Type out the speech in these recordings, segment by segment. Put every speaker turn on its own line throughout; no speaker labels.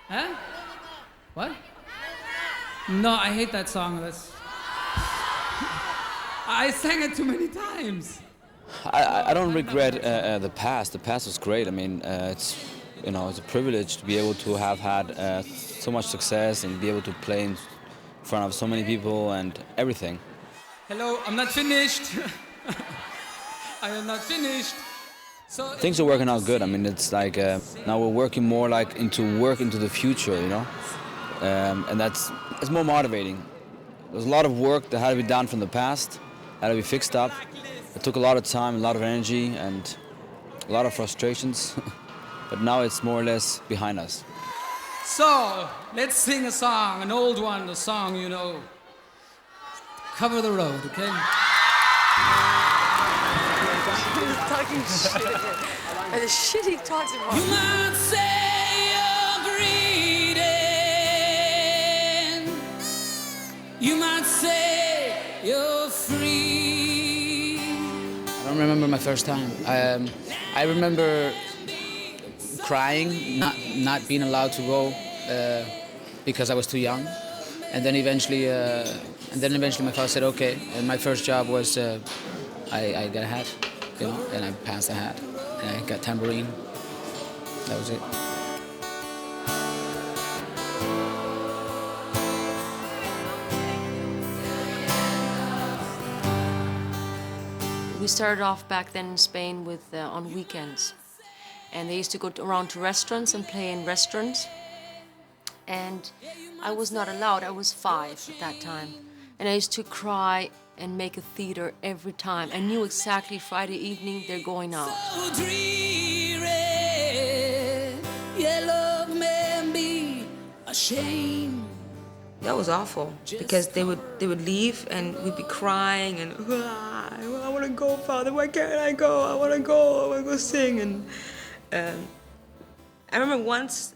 Huh? What? No, I hate that song. I sang it too many times.
I don't regret the past. The past was great. I mean, it's it's a privilege to be able to have had so much success and be able to play in front of so many people and everything.
Hello, I'm not finished. I am not finished. So
Things are working out good. I mean, it's like now we're working more like into the future, and it's more motivating. There's a lot of work that had to be done from the past, had to be fixed up. It took a lot of time, a lot of energy, and a lot of frustrations. But now it's more or less behind us.
So, let's sing a song, an old one, a song you know. Cover the Road, okay?
He's talking shit again. And the shit he talks about.
You might say you're greedy. You might say you're free.
I don't remember my first time. I remember crying, not being allowed to go because I was too young, and then eventually my father said okay. And my first job was I got a hat, and I passed the hat, and I got tambourine. That was it.
We started off back then in Spain with on weekends. And they used to go around to restaurants and play in restaurants. And I was not allowed. I was 5 at that time. And I used to cry and make a theater every time. I knew exactly Friday evening they're going out.
So dreary, yellow may be ashamed.
That was awful because they would leave and we'd be crying and I want to go, Father. Why can't I go? I want to go. I want to go sing. And I remember once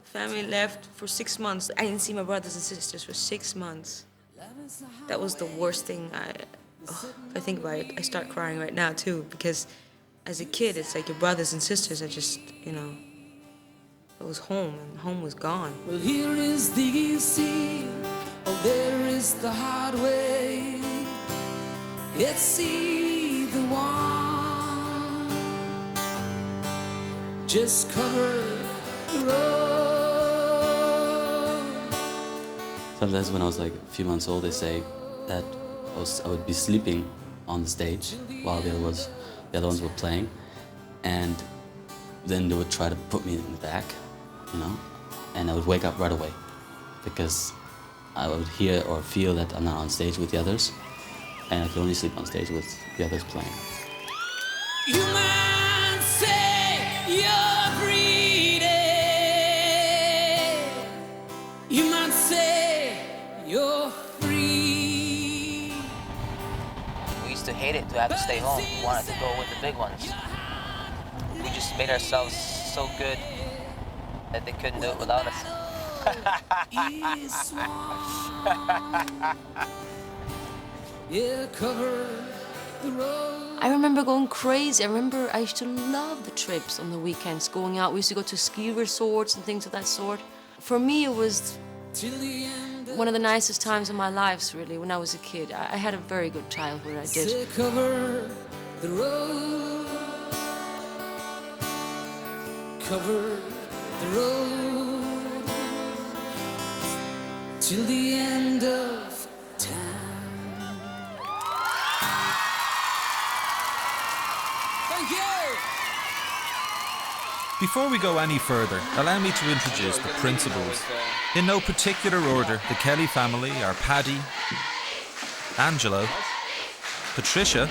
family left for 6 months. I didn't see my brothers and sisters for 6 months. That was the worst thing. If I think about it, I start crying right now too because as a kid, it's like your brothers and sisters are just, it was home and home was gone.
Well, here is the easy, oh, there is the hard way. It's either one. Just cover the road.
Sometimes when I was like a few months old, they say that I would be sleeping on the stage while the other ones were playing, and then they would try to put me in the back, and I would wake up right away because I would hear or feel that I'm not on stage with the others, and I could only sleep on stage with the others playing.
You might say you're greedy. You might say you're free.
We used to hate it to have to stay home. We wanted to go with the big ones. We just made ourselves so good that they couldn't do it without us.
Yeah, cover the road.
I remember going crazy. I remember I used to love the trips on the weekends, going out. We used to go to ski resorts and things of that sort. For me, it was one of the nicest times of my life, really, when I was a kid. I had a very good childhood, I did.
Cover the road. Cover the road till the end of time. Thank you.
Before we go any further, allow me to introduce the principals. In no particular order, the Kelly family are Paddy, Angelo, Patricia,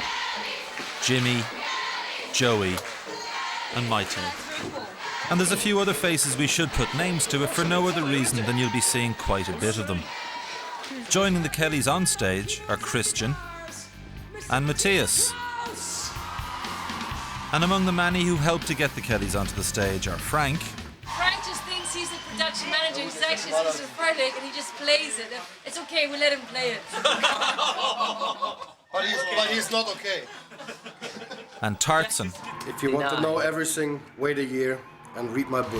Jimmy, Joey, and Maite. And there's a few other faces we should put names to if for no other reason than you'll be seeing quite a bit of them. Joining the Kellys on stage are Christian and Matthias. And among the many who helped to get the Kellys onto the stage are Frank.
Frank just thinks he's the production manager. He's actually Sister Frederick, and he just plays it. It's okay, we let him play it.
But he's not okay.
And Tartson.
If you want to know everything, wait a year and read my book.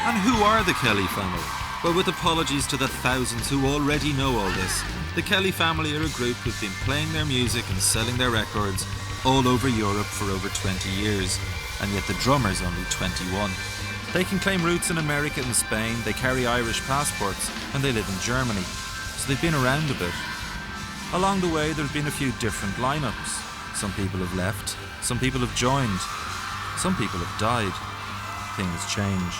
And who are the Kelly family? Well, with apologies to the thousands who already know all this, the Kelly family are a group who've been playing their music and selling their records all over Europe for over 20 years, and yet the drummer's only 21. They can claim roots in America and Spain, they carry Irish passports, and they live in Germany, so they've been around a bit. Along the way, there's been a few different lineups. Some people have left, some people have joined, some people have died. Things change.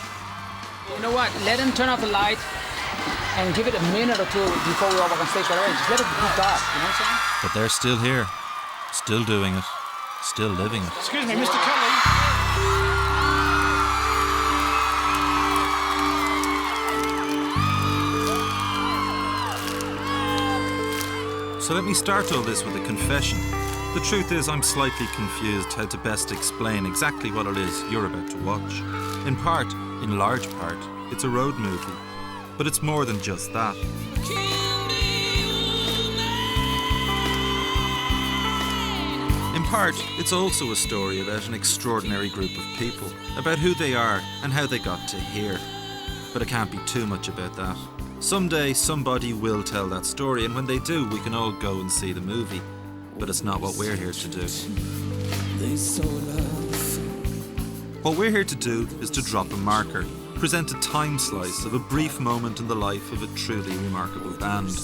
You know what? Let them turn off the light and give it a minute or two before we all walk on stage. Whatever. Just let it be dark. You know what I'm saying?
But they're still here, still doing it, still living it.
Excuse me, Mr. Kelly.
So let me start all this with a confession. The truth is I'm slightly confused how to best explain exactly what it is you're about to watch. In part, in large part, it's a road movie. But it's more than just that. In part, it's also a story about an extraordinary group of people, about who they are and how they got to here. But it can't be too much about that. Someday, somebody will tell that story, and when they do, we can all go and see the movie. But it's not what we're here to do. What we're here to do is to drop a marker, present a time slice of a brief moment in the life of a truly remarkable band.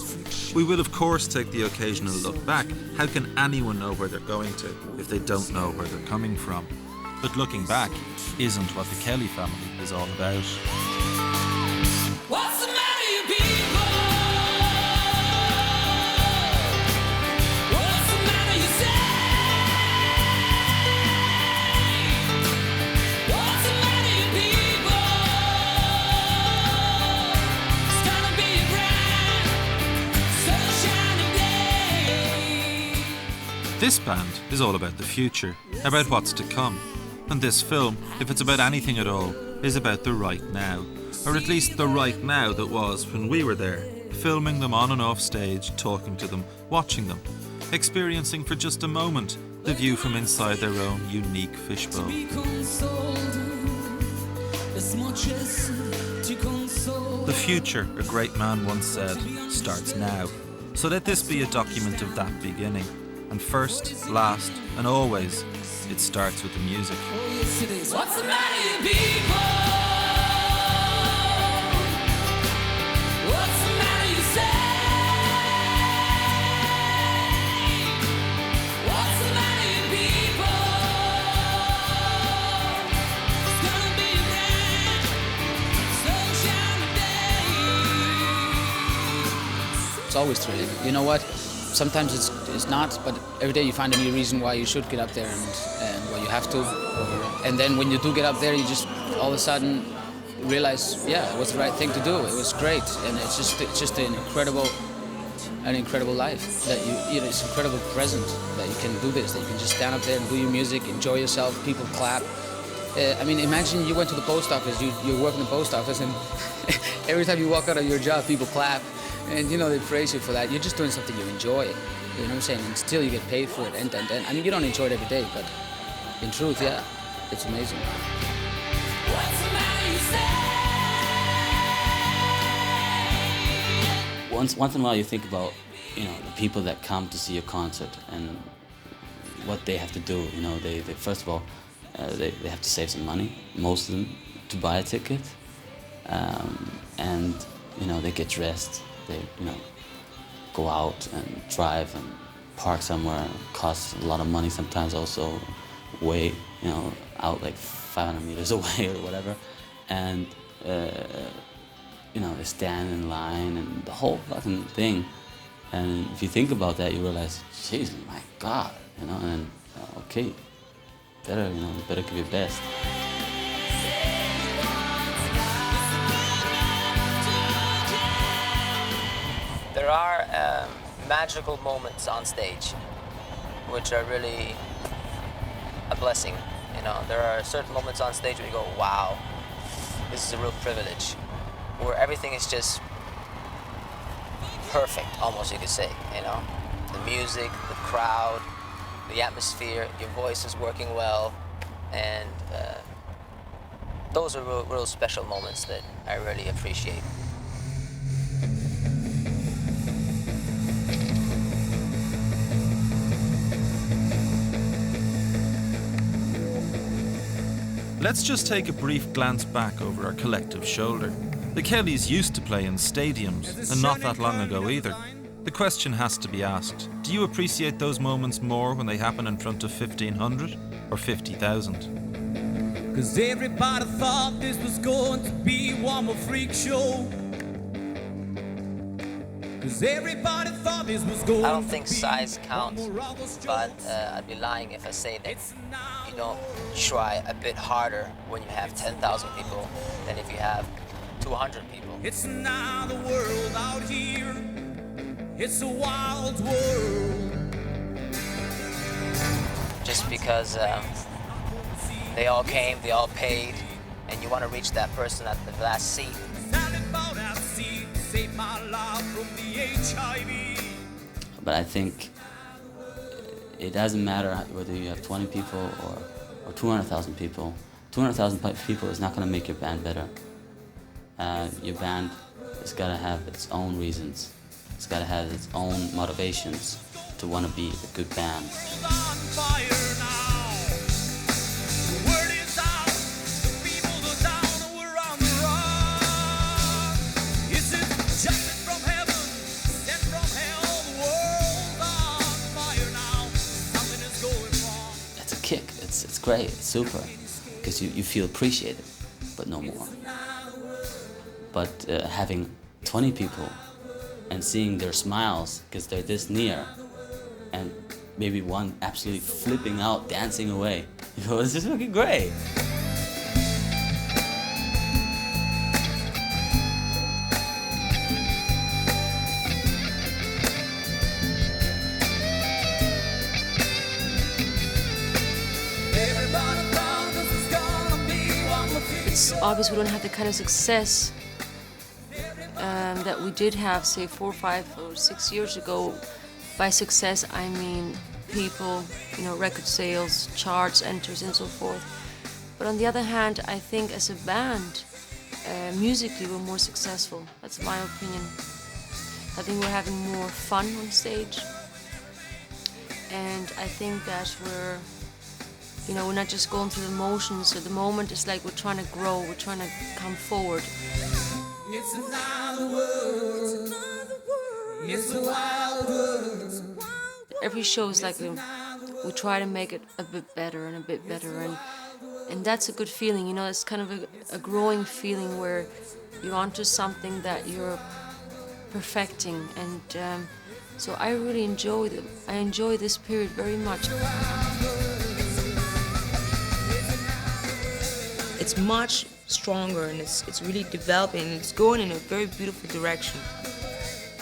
We will of course take the occasional look back. How can anyone know where they're going to if they don't know where they're coming from? But looking back isn't what the Kelly family is all about.
What's the matter, you people? What's the matter, you say? What's the matter, you people? It's gonna be a bright, sunshiny day.
This band is all about the future, about what's to come. And this film, if it's about anything at all, is about the right now. Or at least the right now that was when we were there, filming them on and off stage, talking to them, watching them, experiencing for just a moment the view from inside their own unique fishbowl. The future, a great man once said, starts now. So let this be a document of that beginning. And first, last, and always, it starts with the music.
What's the matter, you people? What's the matter, you say? What's the matter, you people? It's gonna be a bright, sunshiny day.
It's always thrilling. You know what? Sometimes it's not, but every day you find a new reason why you should get up there and why you have to. And then when you do get up there, you just all of a sudden realize, yeah, it was the right thing to do. It was great, and it's just an incredible life that you know, it's an incredible present that you can do this, that you can just stand up there and do your music, enjoy yourself, people clap. I mean, imagine you went to the post office, you work in the post office, and every time you walk out of your job, people clap. And you know, they praise you for that. You're just doing something you enjoy. You know what I'm saying? And still you get paid for it. And I mean, you don't enjoy it every day, but in truth, yeah, it's amazing.
What's the matter, you say?
Once in a while you think about, you know, the people that come to see a concert and what they have to do. You know, they first of all, they have to save some money, most of them, to buy a ticket. And, you know, they get dressed. They, you know, go out and drive and park somewhere. It costs a lot of money sometimes, also way, you know, out like 500 meters away or whatever. And, you know, they stand in line and the whole fucking thing. And if you think about that, you realize, jeez, my God, you know, and okay, better, you know, better give your best.
There are magical moments on stage, which are really a blessing. You know, there are certain moments on stage where you go, wow, this is a real privilege, where everything is just perfect, almost you could say, you know. The music, the crowd, the atmosphere, your voice is working well, And those are real special moments that I really appreciate.
Let's just take a brief glance back over our collective shoulder. The Kellys used to play in stadiums, and not that long ago either. The question has to be asked, do you appreciate those moments more when they happen in front of 1,500 or 50,000?
'Cause everybody thought this was going to be one more freak show. 'Cause everybody thought this was going
I don't
to
think
be
size
one
counts,
more August
but
Jones.
I'd be lying if I say that you don't try a bit harder when you have 10,000 people than if you have 200 people.
It's another world out here. It's a wild world.
Just because they all came, they all paid, and you want to reach that person at the last seat.
Standing about that seat, saved my life from the HIV.
But I think it doesn't matter whether you have 20 people or 200,000 people. 200,000 people is not going to make your band better. Your band has got to have its own reasons. It's got to have its own motivations to want to be a good band.
On fire now. The word is out. The people are down and we're on the run. Is it justice from heaven? Sent from hell? The world's on fire now. Something is going wrong.
It's a kick. It's great. It's super. Because you feel appreciated, but no more. But having 20 people and seeing their smiles because they're this near, and maybe one absolutely flipping out, dancing away. You know, this is fucking great.
Everybody thought this was gonna be one more freak
It's obvious we don't have the kind of success that we did have, say, 4, 5, or 6 years ago. By success, I mean people, you know, record sales, charts, enters, and so forth. But on the other hand, I think as a band, musically, we're more successful. That's my opinion. I think we're having more fun on stage, and I think that we're not just going through the motions. At the moment, it's like we're trying to grow, we're trying to come forward.
It's another world. It's a wild world.
Every show is like we try to make it a bit better and a bit better, and that's a good feeling. You know, it's kind of a growing feeling where you're onto something that you're perfecting, and so I really enjoy this period very much.
It's much stronger, and it's really developing, and it's going in a very beautiful direction.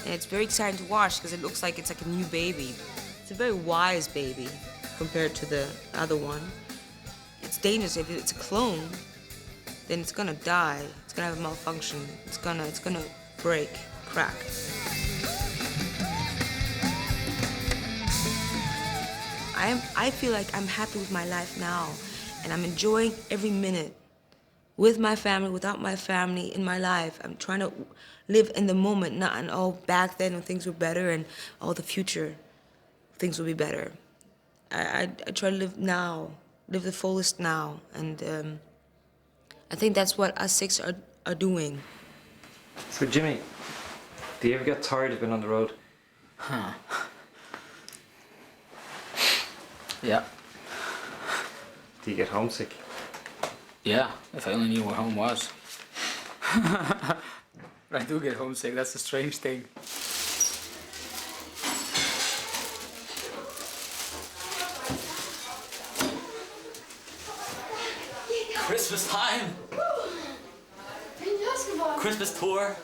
And it's very exciting to watch because it looks like it's like a new baby. It's a very wise baby compared to the other one. It's dangerous. If it's a clone, then it's gonna die. It's gonna have a malfunction. It's gonna break, crack. I feel like I'm happy with my life now, and I'm enjoying every minute. With my family, without my family, in my life. I'm trying to live in the moment, not in, back then when things were better, and, the future, things will be better. I try to live now, live the fullest now, and I think that's what us six are doing.
So Jimmy, do you ever get tired of being on the road?
Huh. Yeah.
Do you get homesick?
Yeah, if I only knew where home was. But I do get homesick, that's the strange thing.
Christmas time! Christmas tour!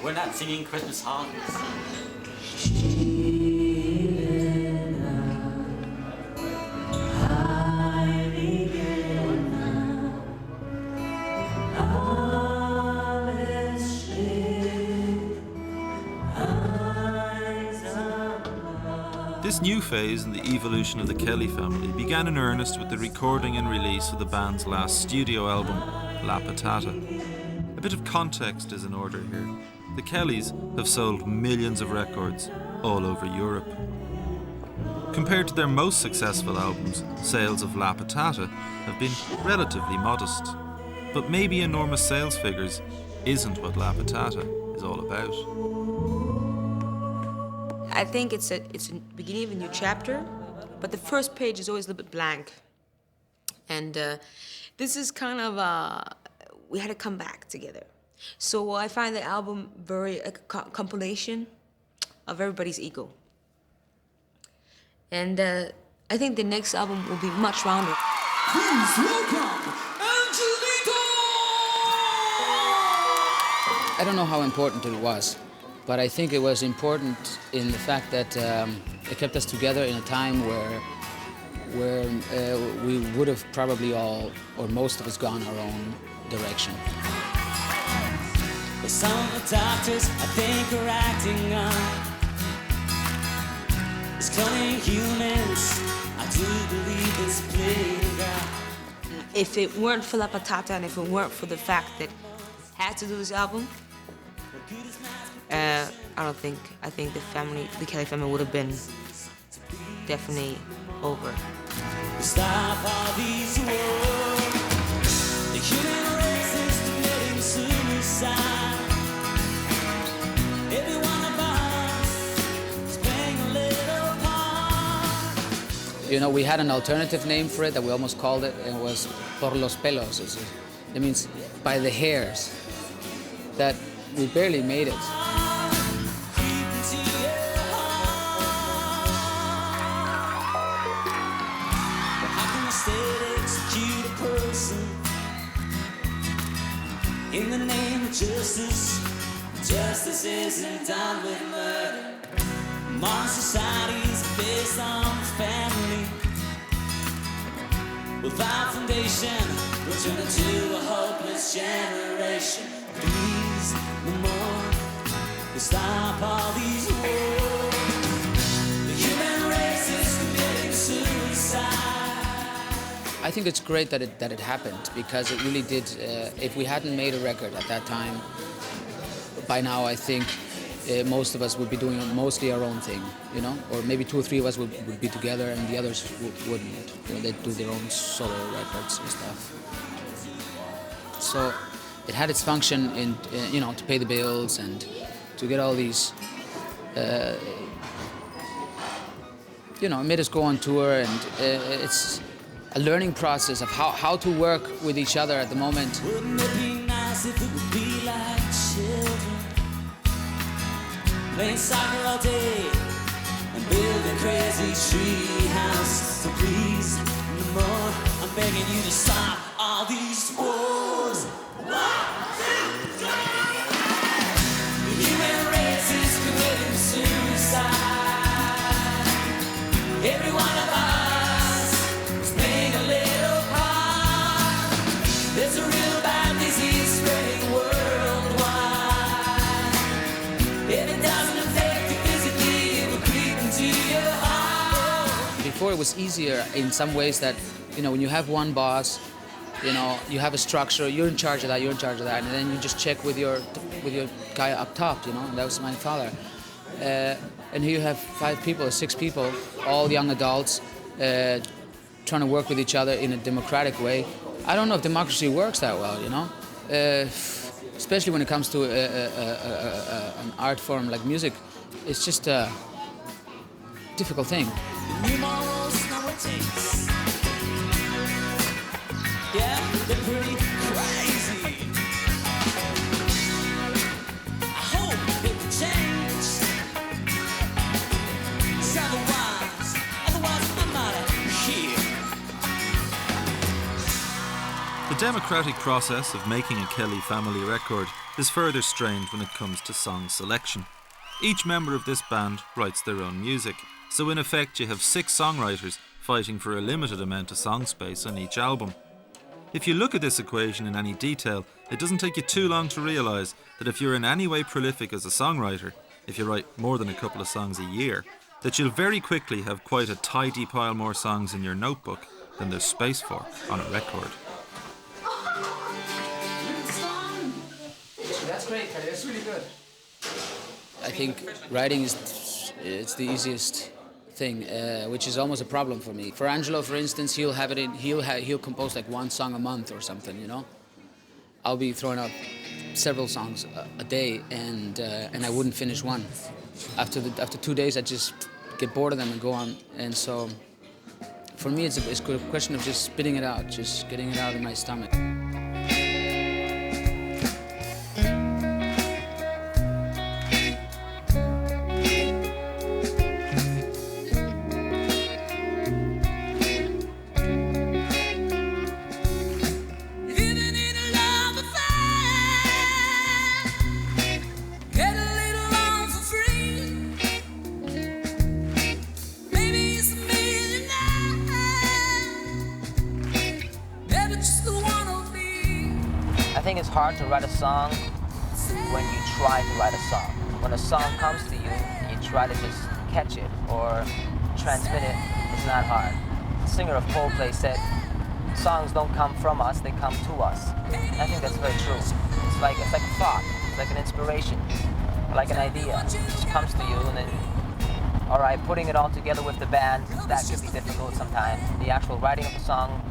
We're not singing Christmas songs.
This new phase in the evolution of the Kelly family began in earnest with the recording and release of the band's last studio album, La Patata. A bit of context is in order here. The Kellys have sold millions of records all over Europe. Compared to their most successful albums, sales of La Patata have been relatively modest. But maybe enormous sales figures isn't what La Patata is all about.
I think it's a beginning of a new chapter, but the first page is always a little bit blank. And this is kind of, we had to come back together. So I find the album very a compilation of everybody's ego. And I think the next album will be much rounder.
Please welcome Angelito!
I don't know how important it was, but I think it was important in the fact that it kept us together in a time where we would have probably all, or most of us, gone our own direction.
Some of the doctors, I think, are acting up. It's cloning humans. I do believe it's played out.
If it weren't for La Patata and if it weren't for the fact that I had to do this album, I think the Kelly family would have been definitely over.
Stop all these wars. The human race is committing suicide. Every one of us is playing a little part.
You know, we had an alternative name for it that we almost called it, and it was Por los pelos. It means by the hairs. That we barely made it.
In the name of justice, justice isn't done with murder. Modern society's based on family. Without foundation, we'll turn into a hopeless generation. Please, no more, we'll stop all these wars. The human race is committing suicide.
I think it's great that it happened, because it really did. If we hadn't made a record at that time, by now I think most of us would be doing mostly our own thing, you know, or maybe 2 or 3 of us would be together and the others wouldn't. You know, they'd do their own solo records and stuff. So it had its function in, you know, to pay the bills and to get all these. You know, it made us go on tour, and it's a learning process of how to work with each other at the moment.
Wouldn't it be nice if it would be like children, playing soccer all day and building crazy tree house? So please, no more, I'm begging you to stop all these wars. 1, 2, 3. The human race is committing suicide. Every one of us. There's a real bad disease spreading worldwide. If it doesn't affect you physically, it will creep into your heart.
Before it was easier in some ways that, you know, when you have one boss, you know, you have a structure, you're in charge of that, and then you just check with your guy up top, you know, and that was my father. And here you have 5 people or 6 people, all young adults, trying to work with each other in a democratic way. I don't know if democracy works that well, you know, especially when it comes to an art form like music. It's just a difficult thing.
New morals, now it takes. Yeah, they're pretty crazy. I hope it will change. Otherwise I'm out of here.
The democratic process of making a Kelly family record is further strained when it comes to song selection. Each member of this band writes their own music, so in effect you have 6 songwriters fighting for a limited amount of song space on each album. If you look at this equation in any detail, it doesn't take you too long to realise that if you're in any way prolific as a songwriter, if you write more than a couple of songs a year, that you'll very quickly have quite a tidy pile more songs in your notebook than there's space for on a record.
That's great, Kelly. That's really good. I think writing it's the easiest thing, which is almost a problem for me. For Angelo, for instance, he'll compose like one song a month or something, you know. I'll be throwing out several songs a day, and I wouldn't finish one. After 2 days, I just get bored of them and go on. And so, for me, it's a question of just spitting it out, just getting it out of my stomach.
I think it's hard to write a song when you try to write a song. When a song comes to you, you try to just catch it or transmit it. It's not hard. The singer of Coldplay said, songs don't come from us, they come to us. And I think that's very true. It's like a thought, it's like an inspiration, like an idea. It just comes to you, and then, all right, putting it all together with the band, that could be difficult sometimes. The actual writing of the song,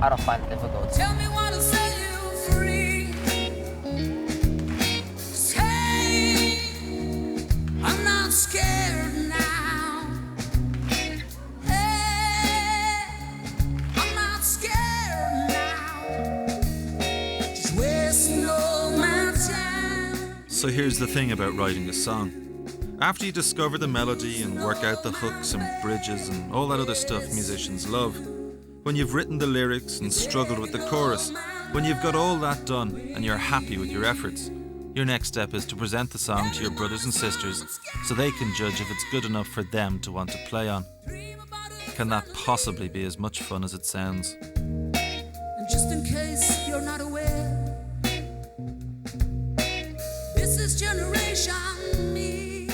I don't find it difficult.
Tell me what to set you free. Say, I'm not scared now. Hey, I'm not scared now. Just wasting all my time.
So here's the thing about writing a song. After you discover the melody and work out the hooks and bridges and all that other stuff musicians love, when you've written the lyrics and struggled with the chorus, when you've got all that done and you're happy with your efforts, your next step is to present the song to your brothers and sisters so they can judge if it's good enough for them to want to play on. Can that possibly be as much fun as it sounds?
And just in case you're not aware, this is Generation Me.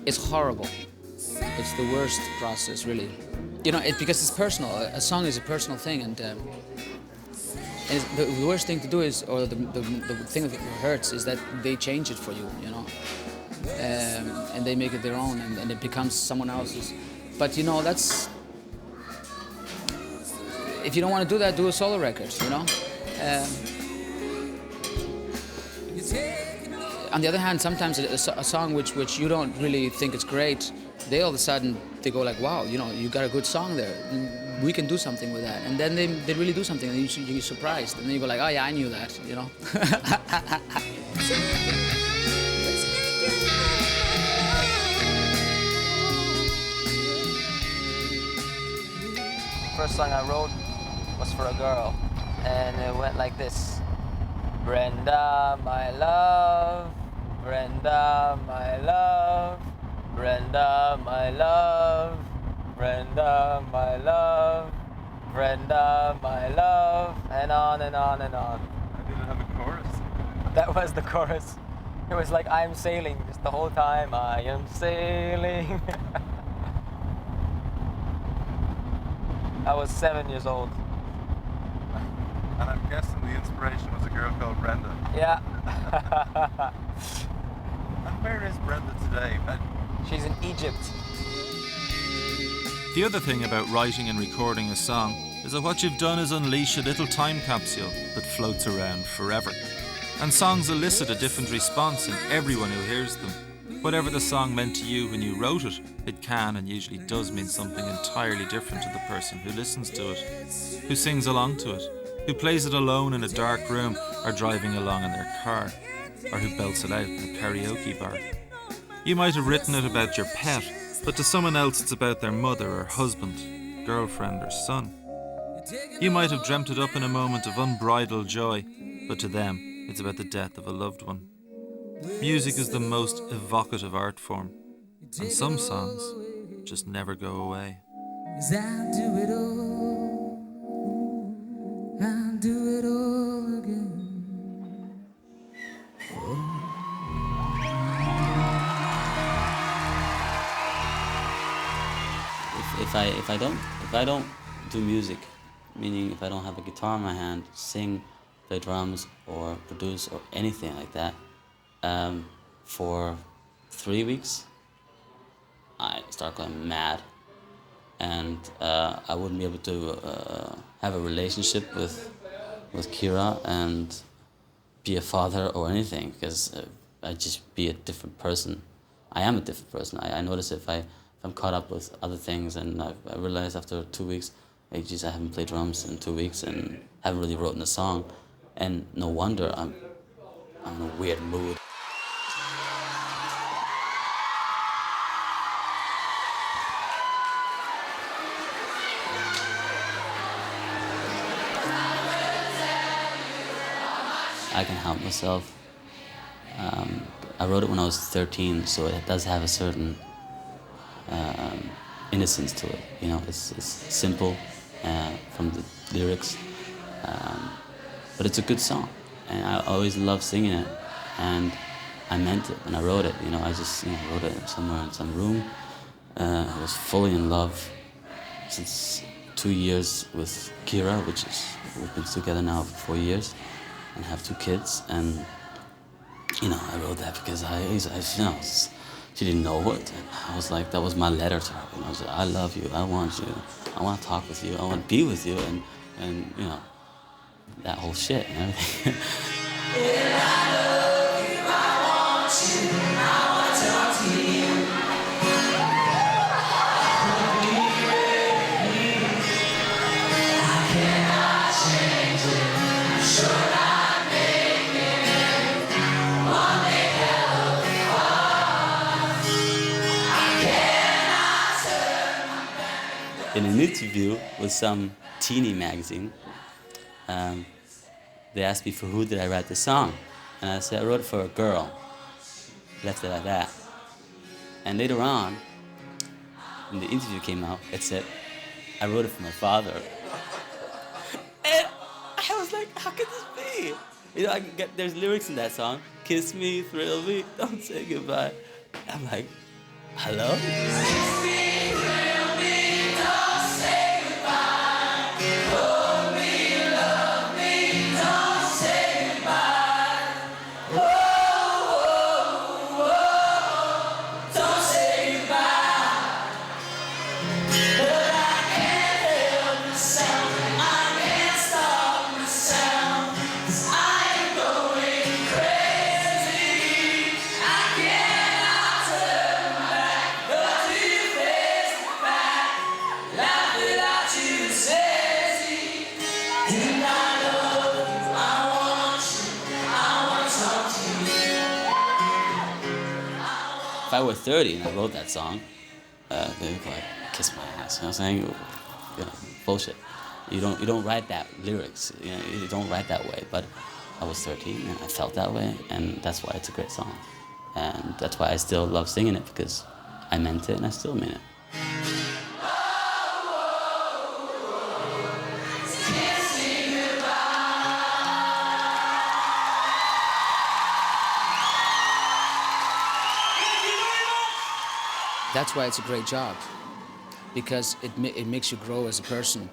It's horrible. It's the worst process, really. You know, because it's personal. A song is a personal thing, and the worst thing to do is, or the thing that hurts, is that they change it for you, you know, and they make it their own, and it becomes someone else's. But you know, that's, if you don't want to do that, do a solo record, you know. On the other hand, sometimes a song which you don't really think is great, they all of a sudden they go like, wow, you know, you got a good song there. We can do something with that. And then they really do something, and you're surprised. And then you go like, oh yeah, I knew that, you know.
The first song I wrote was for a girl, and it went like this. Brenda, my love, Brenda, my love, Brenda, my love, Brenda, my love, Brenda, my love, and on and on and on.
I didn't have a chorus.
That was the chorus. It was like, I'm sailing just the whole time. I am sailing. I was 7 years old.
And I'm guessing the inspiration was a girl called Brenda.
Yeah.
And where is Brenda today?
She's in Egypt.
The other thing about writing and recording a song is that what you've done is unleash a little time capsule that floats around forever. And songs elicit a different response in everyone who hears them. Whatever the song meant to you when you wrote it, it can and usually does mean something entirely different to the person who listens to it, who sings along to it, who plays it alone in a dark room or driving along in their car, or who belts it out in a karaoke bar. You might have written it about your pet, but to someone else it's about their mother or husband, girlfriend or son. You might have dreamt it up in a moment of unbridled joy, but to them it's about the death of a loved one. Music is the most evocative art form, and some songs just never go away.
'Cause I'll do it all. I'll do it all again.
if I don't do music, meaning if I don't have a guitar in my hand, sing, play drums, or produce, or anything like that, for 3 weeks, I start going mad, and I wouldn't be able to have a relationship with Kira and be a father or anything, because I'd just be a different person. I am a different person. I notice if I'm caught up with other things, and I realize after 2 weeks, hey, geez, I haven't played drums in 2 weeks and haven't really written a song, and no wonder I'm in a weird mood. I can help myself. I wrote it when I was 13, so it does have a certain innocence to it. You know, it's simple from the lyrics, but it's a good song, and I always loved singing it, and I meant it when I wrote it. You know, I just wrote it somewhere in some room. I was fully in love since 2 years with Kira, we've been together now for 4 years, and have 2 kids, and I wrote that because she didn't know it. And I was like, that was my letter to her. I was like, I love you, I want you, I want to talk with you, I want to be with you, and that whole shit and everything. I love you, I want you, I want to talk to you. I cannot change it, should I? In an interview with some teeny magazine, they asked me for who did I write the song, and I said I wrote it for a girl. Left it at that. And later on, when the interview came out, it said I wrote it for my father. And I was like, how could this be? There's lyrics in that song. Kiss me, thrill me, don't say goodbye. I'm like, hello? If I were 30 and I wrote that song, they'd like kiss my ass. You know what I'm saying? Bullshit. You don't write that lyrics. You don't write that way. But I was 13 and I felt that way, and that's why it's a great song. And that's why I still love singing it, because I meant it and I still mean it.
That's why it's a great job, because it makes you grow as a person.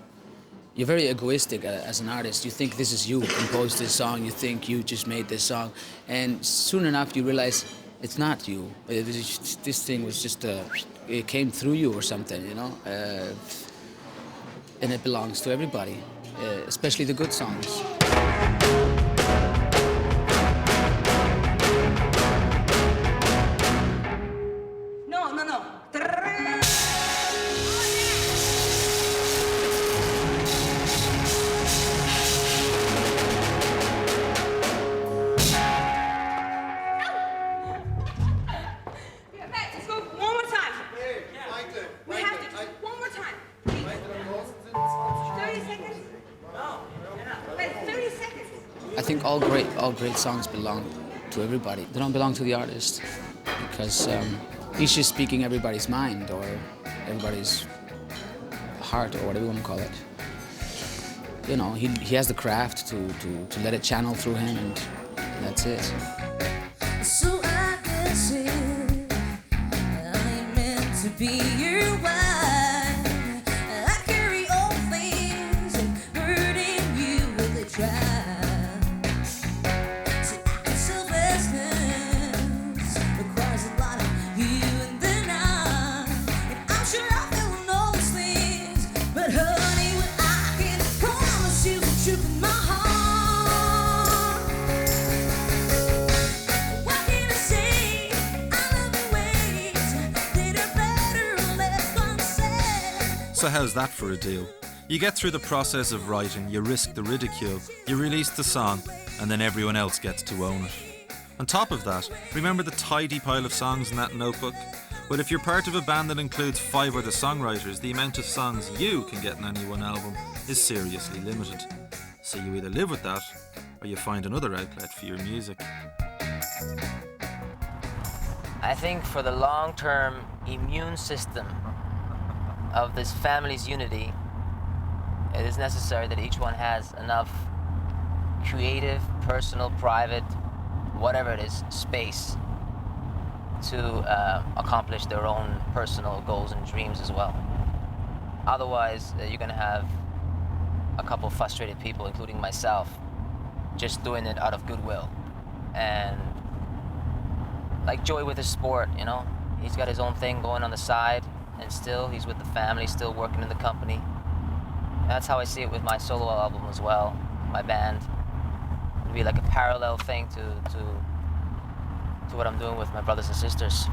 You're very egoistic as an artist. You think this is you composed this song, you think you just made this song, and soon enough you realize it's not you. This thing was just, it came through you or something, and it belongs to everybody, especially the good songs. I think all great songs belong to everybody. They don't belong to the artist, because he's just speaking everybody's mind or everybody's heart or whatever you want to call it. He has the craft to let it channel through him, and that's it.
So I guess I ain't meant to be your wife.
So how's that for a deal? You get through the process of writing, you risk the ridicule, you release the song, and then everyone else gets to own it. On top of that, remember the tidy pile of songs in that notebook? Well, if you're part of a band that includes 5 other songwriters, the amount of songs you can get in any one album is seriously limited. So you either live with that, or you find another outlet for your music.
I think for the long-term immune system of this family's unity, it is necessary that each one has enough creative, personal, private, whatever it is, space to accomplish their own personal goals and dreams as well. Otherwise, you're going to have a couple frustrated people, including myself, just doing it out of goodwill. And like Joey with his sport, you know, he's got his own thing going on the side, and still he's with the family, still working in the company. And that's how I see it with my solo album as well, my band. It'd be like a parallel thing to what I'm doing with my brothers and sisters.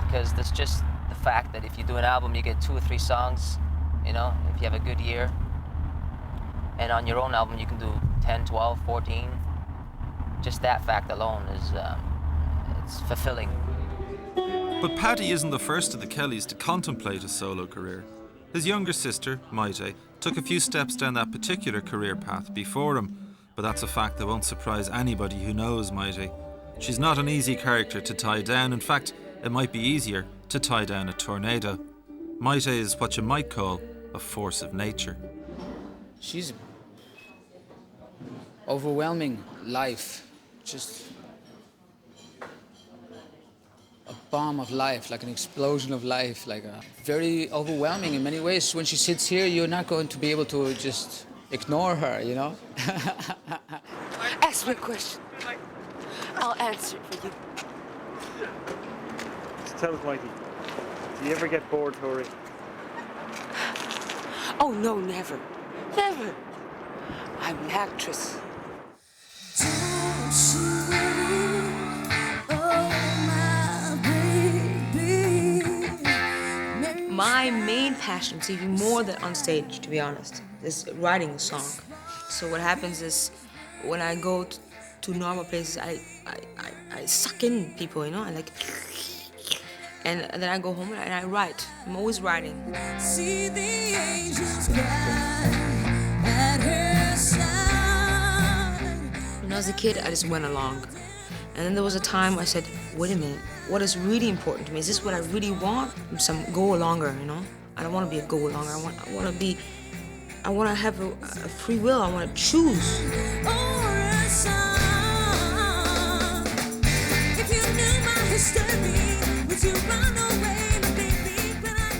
Because there's just the fact that if you do an album, you get 2 or 3 songs, you know, if you have a good year. And on your own album, you can do 10, 12, 14. Just that fact alone is it's fulfilling.
But Paddy isn't the first of the Kellys to contemplate a solo career. His younger sister, Maite, took a few steps down that particular career path before him, but that's a fact that won't surprise anybody who knows Maite. She's not an easy character to tie down. In fact, it might be easier to tie down a tornado. Maite is what you might call a force of nature.
She's overwhelming life, just a bomb of life, like an explosion of life, like a very overwhelming in many ways. When she sits here, you're not going to be able to just ignore her, you know?
Ask me a question. I'll answer it for you.
Just tell us, Mikey, do you ever get bored touring?
Oh, no, never. Never. I'm an actress.
My main passion, it's even more than on stage, to be honest, is writing a song. So what happens is, when I go to normal places, I suck in people, you know, and then I go home and I write. I'm always writing.
See the angels at her side.
When I was a kid, I just went along. And then there was a time I said, wait a minute, what is really important to me? Is this what I really want? Some go-alonger, you know? I don't want to be a go-alonger. I want to have a free will. I want to choose.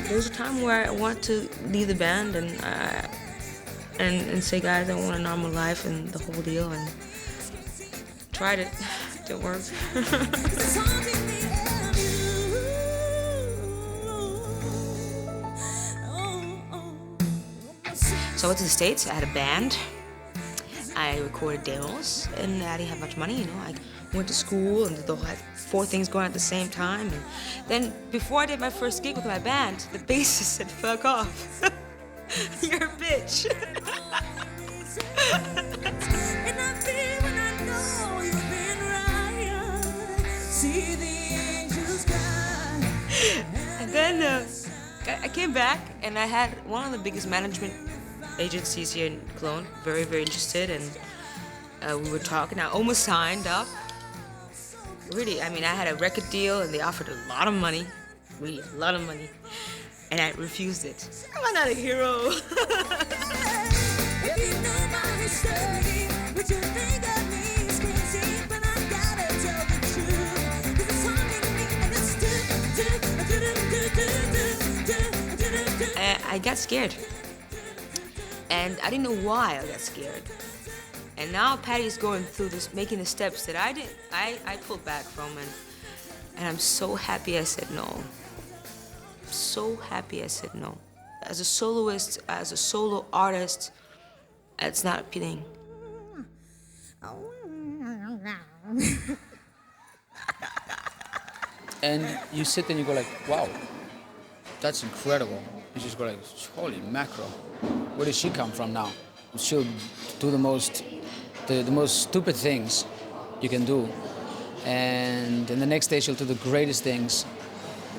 There was a time where I wanted to leave the band and say, guys, I want a normal life and the whole deal, and tried it. Didn't work. So I went to the States. I had a band. I recorded demos, and I didn't have much money, you know. I went to school and had 4 things going at the same time. And then before I did my first gig with my band, the bassist said, "Fuck off. You're a bitch." And then I came back, and I had one of the biggest management agencies here in Cologne, very, very interested, and we were talking. I almost signed up. Really, I mean, I had a record deal, and they offered a lot of money, really a lot of money, and I refused it. I'm not a hero. I got scared, and I didn't know why I got scared. And now Paddy's going through this, making the steps that I pulled back from, and I'm so happy I said no. So happy I said no. As a soloist, as a solo artist, it's not appealing.
And you sit there and you go like, wow, that's incredible. And she's go like, holy mackerel, where did she come from now? She'll do the most stupid things you can do. And in the next day, she'll do the greatest things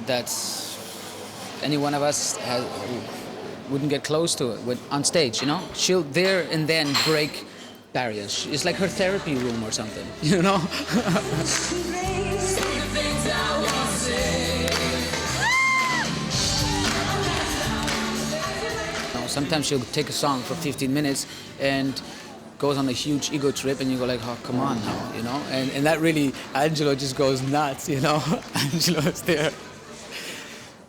that any one of us wouldn't get close to it on stage, you know? She'll there and then break barriers. It's like her therapy room or something, you know? Sometimes she'll take a song for 15 minutes and goes on a huge ego trip, and you go like, oh, come on now, you know? And that really, Angelo just goes nuts, you know? Angelo's there.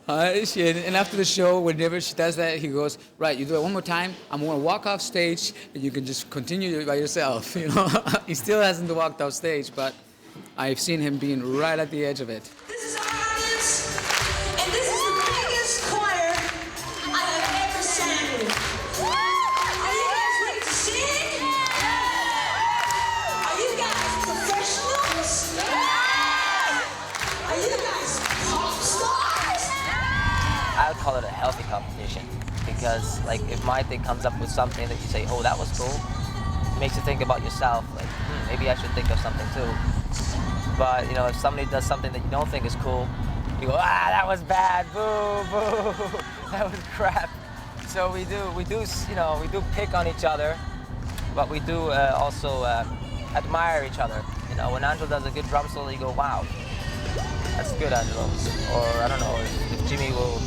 And after the show, whenever she does that, he goes, right, you do it one more time, I'm gonna walk off stage, and you can just continue by yourself, you know? He still hasn't walked off stage, but I've seen him being right at the edge of it.
This is our audience, and this is the biggest choir I have ever sang with. Are you guys ready to sing? Are you guys professionals? Are you guys pop stars?
I would call it a healthy competition because, like, if my thing comes up with something that you say, oh, that was cool, it makes you think about yourself, like, maybe I should think of something too. But, you know, if somebody does something that you don't think is cool, you go, ah, that was bad, boo, boo, that was crap. So we do, you know, we do pick on each other, but we do also admire each other. You know, when Angelo does a good drum solo, you go, wow, that's good, Angelo. Or, I don't know, if Jimmy will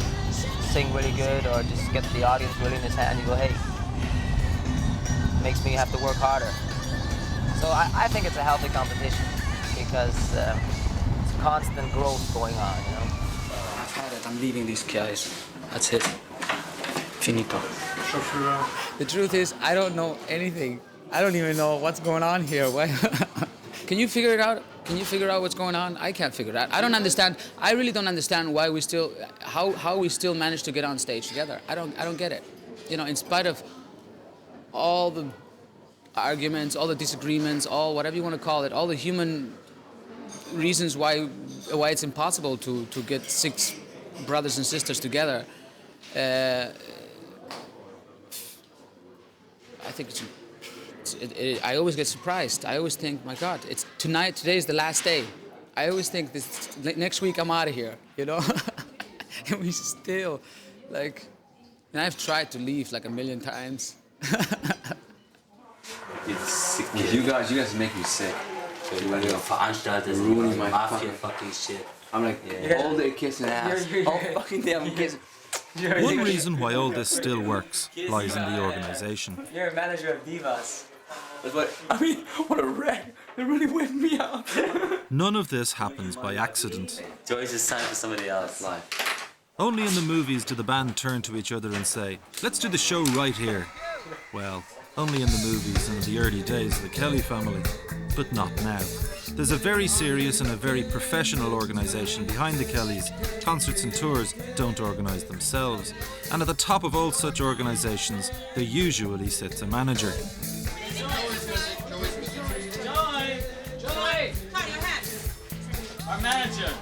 sing really good or just get the audience really in his hand, you go, hey, makes me have to work harder. So I think it's a healthy competition because it's constant growth going on, you know?
I've had it, I'm leaving these guys. That's it. Finito. The truth is, I don't know anything. I don't even know what's going on here. Why? Can you figure it out? Can you figure out what's going on? I can't figure it out. I don't understand. I really don't understand why we still, how we still manage to get on stage together. I don't get it. You know, in spite of all the arguments, all the disagreements, all whatever you want to call it, all the human reasons why it's impossible to get 6 brothers and sisters together. I think I always get surprised. I always think, my God, it's today is the last day. I always think this next week I'm out of here, you know? And we still, like, and I've tried to leave like a million times.
It's sick. You guys make me sick. Ruining my fucking shit. I'm like, all day kissing ass. All fucking day I'm kissing.
One reason why all this still works lies in the organisation.
You're a manager of Divas.
I mean, what a wreck. They're really weighing me out.
None of this happens by accident.
Joyce, it's time for somebody else.
Only in the movies do the band turn to each other and say, let's do the show right here. Well, only in the movies and in the early days of the Kelly family, but not now. There's a very serious and a very professional organisation behind the Kellys. Concerts and tours don't organise themselves. And at the top of all such organisations, there usually sits a manager.
Joy! Our manager.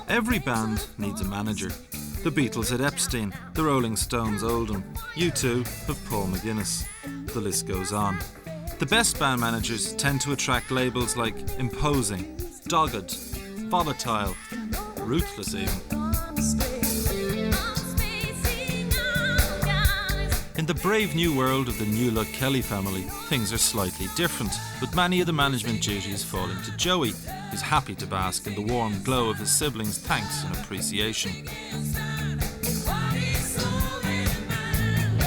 Every band needs a manager. The Beatles had Epstein, the Rolling Stones Oldham, U2 have Paul McGuinness. The list goes on. The best band managers tend to attract labels like imposing, dogged, volatile, ruthless even. In the brave new world of the New Look Kelly family, things are slightly different, but many of the management duties fall into Joey, who's happy to bask in the warm glow of his siblings' thanks and appreciation.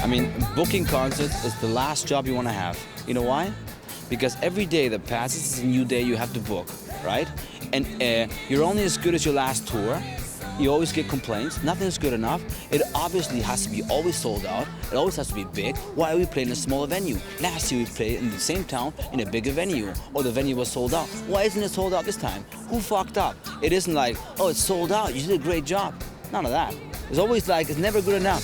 I mean, booking concerts is the last job you want to have. You know why? Because every day that passes is a new day you have to book, right? And you're only as good as your last tour. You always get complaints. Nothing is good enough. It obviously has to be always sold out. It always has to be big. Why are we playing in a smaller venue? Last year we played in the same town in a bigger venue. Or the venue was sold out. Why isn't it sold out this time? Who fucked up? It isn't like, oh, it's sold out. You did a great job. None of that. It's always like, it's never good enough.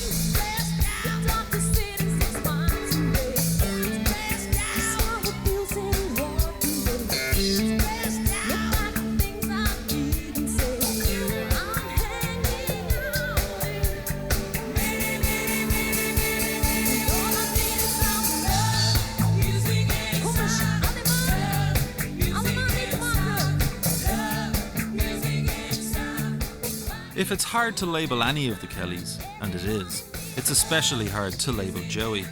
If it's hard to label any of the Kellys, and it is, it's especially hard to label Joey.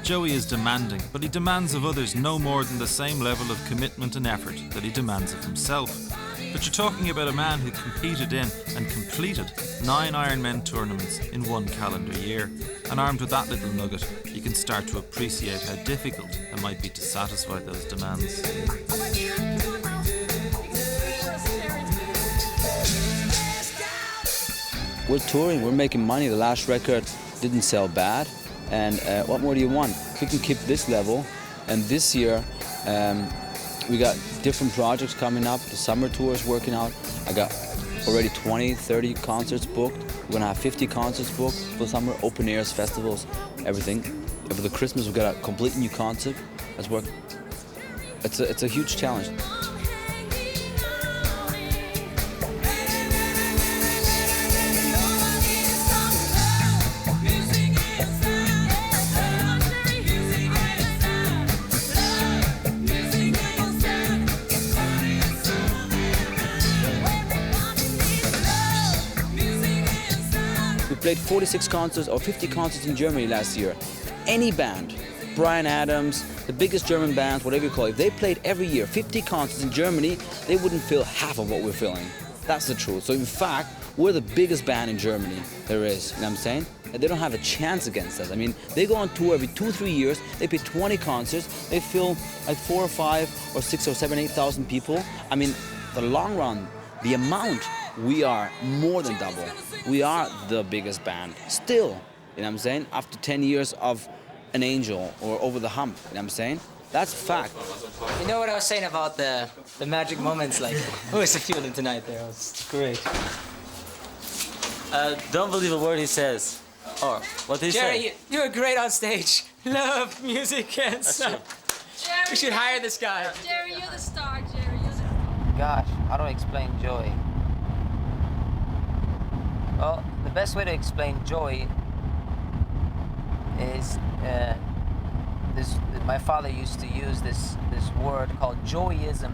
Joey is demanding, but he demands of others no more than the same level of commitment and effort that he demands of himself. But you're talking about a man who competed in and completed 9 Ironman tournaments in 1 calendar year. And armed with that little nugget, you can start to appreciate how difficult it might be to satisfy those demands.
We're touring, we're making money. The last record didn't sell bad. And what more do you want? We can keep this level. And this year, we got different projects coming up. The summer tour is working out. I got already 20, 30 concerts booked. We're gonna have 50 concerts booked for summer, open airs, festivals, everything. And for the Christmas, we've got a complete new concept. That's work. It's a huge challenge. We played 46 concerts or 50 concerts in Germany last year. Any band, Bryan Adams, the biggest German bands, whatever you call it, if they played every year 50 concerts in Germany, they wouldn't fill half of what we're filling. That's the truth. So in fact, we're the biggest band in Germany there is, you know what I'm saying? And they don't have a chance against us. I mean, they go on tour every 2-3 years, they play 20 concerts, they fill like 4 or 5 or 6 or 7, 8,000 people. I mean, the long run, the amount, we are more than double. We are the biggest band, still, you know what I'm saying? After 10 years of An Angel or Over the Hump, you know what I'm saying? That's fact.
You know what I was saying about the magic moments, like, who is the feeling tonight there? It was great.
Don't believe a word he says. Or, what did he
Jerry,
say?
you're great on stage. Love, music, and stuff. We should hire this guy.
Jerry, you're the star, Jerry, you're the star.
Gosh, how do I explain joy? Well, the best way to explain joy is my father used to use this word called joyism.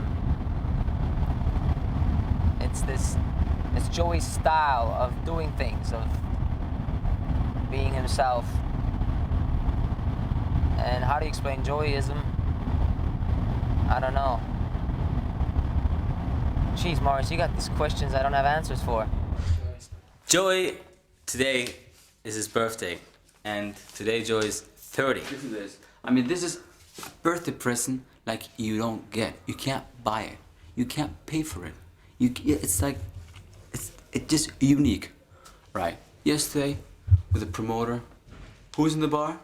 It's Joey's style of doing things, of being himself. And how do you explain joyism? I don't know. Jeez, Morris, you got these questions I don't have answers for.
Joey, today is his birthday, and today Joey is 30.
Listen to this. I mean, this is a birthday present like you don't get. You can't buy it. You can't pay for it. It's like, it's just unique, right? Yesterday, with the promoter, who's in the bar?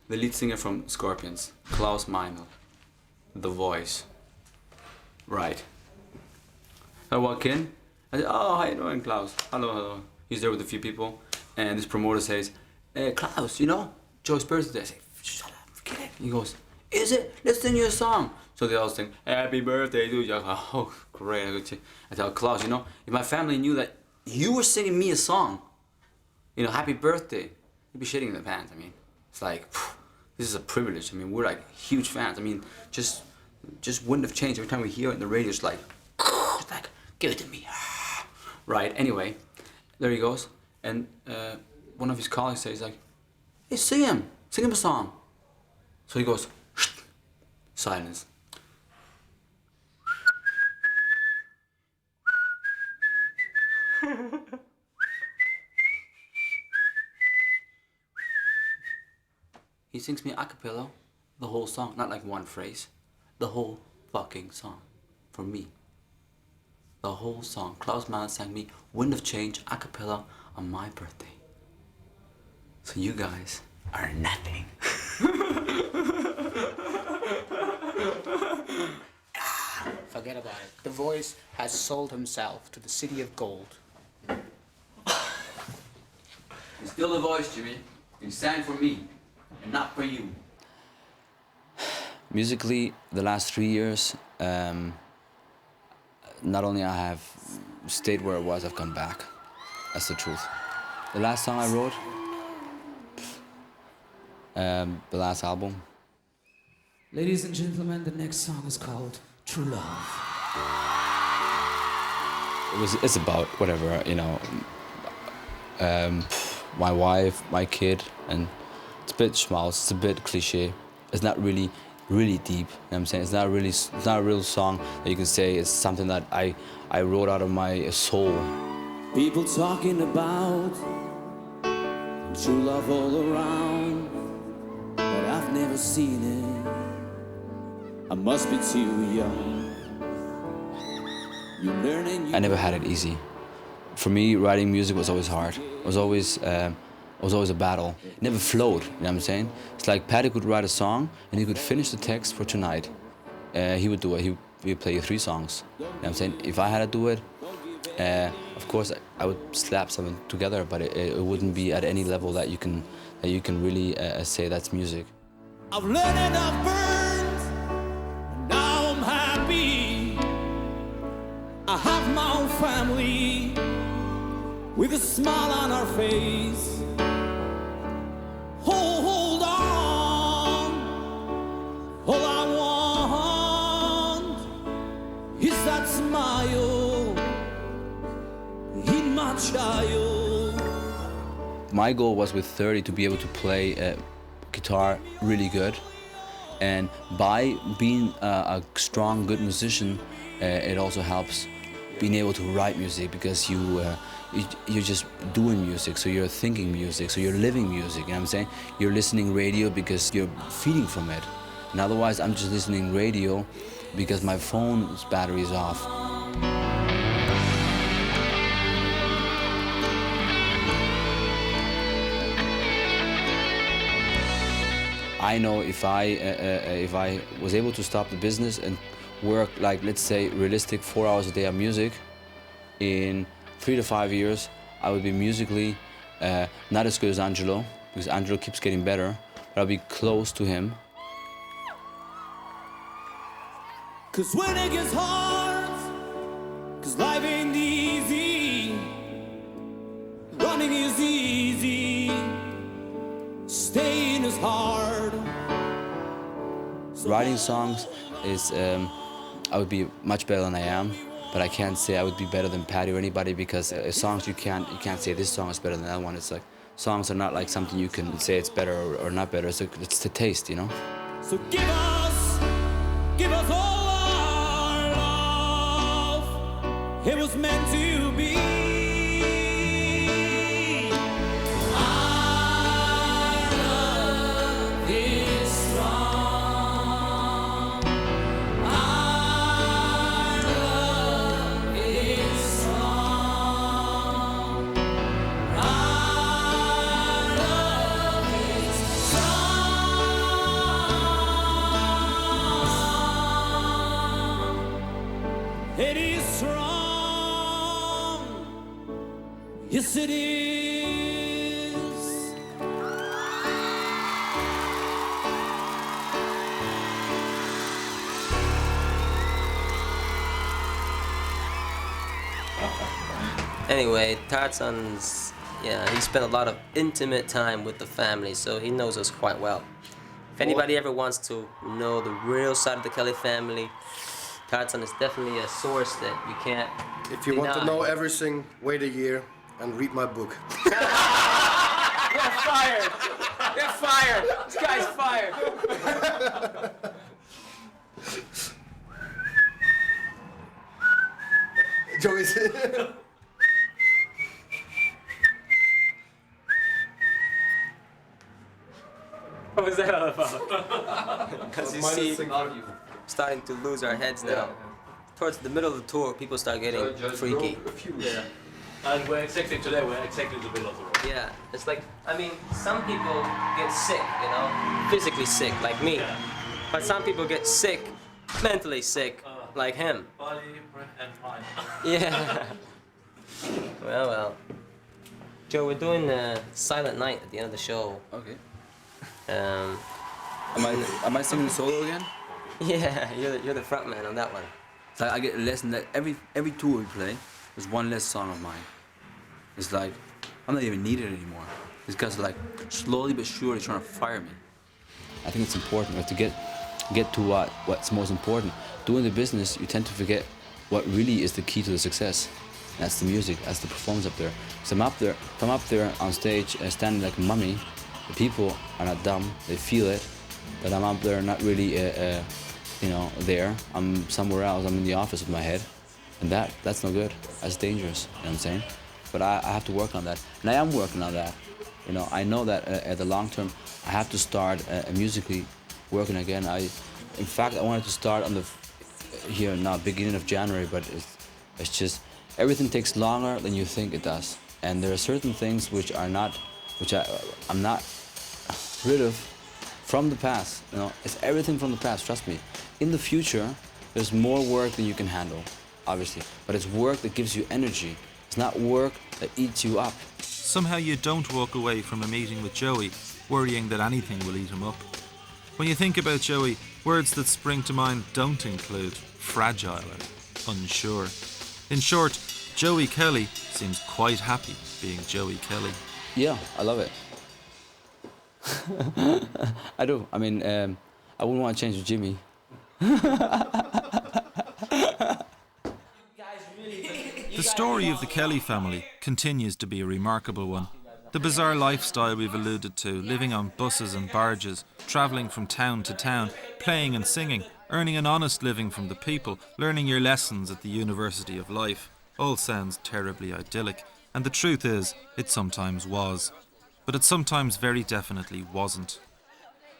The lead singer from Scorpions, Klaus Meinl, The Voice, right? I walk in, I say, oh, how you doing, Klaus? Hello, hello. He's there with a few people, and this promoter says, hey, Klaus, you know, Joe's birthday. I say, shut up, forget it. He goes, is it? Let's sing you a song. So they all sing, happy birthday to you. Oh, great. I tell Klaus, you know, if my family knew that you were singing me a song, you know, happy birthday, you'd be shitting in the pants. I mean, it's like, this is a privilege. I mean, we're like huge fans. I mean, just wouldn't have changed. Every time we hear it in the radio, it's like, give it to me. Right, anyway, there he goes. And one of his colleagues says like, hey, sing him a song. So he goes, silence. He sings me a cappella, the whole song, not like one phrase, the whole fucking song, for me. The whole song. Klaus Meinl sang me Wind of Change a cappella on my birthday. So you guys are nothing.
Forget about it. The Voice has sold himself to the city of gold.
It's still The Voice, Jimmy. You sang for me, and not for you. Musically, the last 3 years, not only I have stayed where I was, I've come back. That's the truth. The last song I wrote, the last album.
Ladies and gentlemen, the next song is called True Love.
It's about whatever, you know. My wife, my kid, and it's a bit schmaltz, it's a bit cliche. It's not really deep, you know what I'm saying? It's not a real song that you can say it's something that I wrote out of my soul.
People talking about true love all around, but I've never seen it. I must be too young. You're learning.
I never had it easy. For me, writing music was always hard. It was always a battle. It never flowed, you know what I'm saying? It's like Paddy could write a song and he could finish the text for tonight. He would do it. He would play 3 songs. You know what I'm saying? If I had to do it, of course I would slap something together, but it wouldn't be at any level that you can really say that's music.
I've learned and I've burned, and now I'm happy. I have my own family with a smile on our face. Hold on, all I want is that smile in my child.
My goal was with 30 to be able to play guitar really good, and by being a strong, good musician, it also helps being able to write music, because you're just doing music, so you're thinking music, so you're living music, you know what I'm saying? You're listening radio because you're feeding from it. And otherwise, I'm just listening radio because my phone's battery is off. I know if I was able to stop the business and work, like, let's say, realistic 4 hours a day of music, in 3 to 5 years, I would be musically not as good as Angelo, because Angelo keeps getting better, but I'll be close to him.
'Cause when it gets hard, 'cause life ain't easy, running is easy, staying is hard.
Writing songs is, I would be much better than I am, but I can't say I would be better than Paddy or anybody, because songs you can't say this song is better than that one. It's like, songs are not like something you can say it's better or not better. It's the taste, you know.
So give us all our love. It was meant to be. It is strong, yes it is.
Anyway, Tarzan's, he spent a lot of intimate time with the family, so he knows us quite well. If anybody ever wants to know the real side of the Kelly family, Tarzan is definitely a source that you can't
If you want to know everything, wait a year and read my book.
You're fired! You're fired! This guy's fired!
Joyce.
What was that all about? Because you see, starting to lose our heads now. Towards the middle of the tour, people start getting freaky.
Yeah. And we're exactly today, we're exactly in the middle of the road.
Yeah, it's like, I mean, some people get sick, you know, physically sick, like me.
Yeah.
But some people get sick, mentally sick, like him.
Body and mind.
Yeah. Well. Joe, we're doing Silent Night at the end of the show.
Okay.
Am
I singing solo again?
Yeah, you're the front man on that one.
It's like I get less than that. Every tour we play, there's one less song of mine. It's like, I'm not even needed anymore. These guys are like, slowly but surely trying to fire me. I think it's important. We have to get to what's most important. Doing the business, you tend to forget what really is the key to the success. That's the music, that's the performance up there. So if I'm up there on stage standing like a mummy, the people are not dumb, they feel it, but I'm up there not really, there. I'm somewhere else, I'm in the office with my head, and that's no good, that's dangerous, you know what I'm saying? But I have to work on that, and I am working on that. I know that at the long term, I have to start musically working again. In fact, I wanted to start on here now, beginning of January, but it's just, everything takes longer than you think it does. And there are certain things which I'm not rid of from the past. It's everything from the past, trust me. In the future, there's more work than you can handle, obviously. But it's work that gives you energy. It's not work that eats you up.
Somehow you don't walk away from a meeting with Joey worrying that anything will eat him up. When you think about Joey, words that spring to mind don't include fragile or unsure. In short, Joey Kelly seems quite happy being Joey Kelly.
Yeah, I love it. I do. I mean, I wouldn't want to change with Jimmy.
The story of the Kelly family continues to be a remarkable one. The bizarre lifestyle we've alluded to, living on buses and barges, travelling from town to town, playing and singing, earning an honest living from the people, learning your lessons at the University of Life, all sounds terribly idyllic, and the truth is, it sometimes was. But it sometimes very definitely wasn't.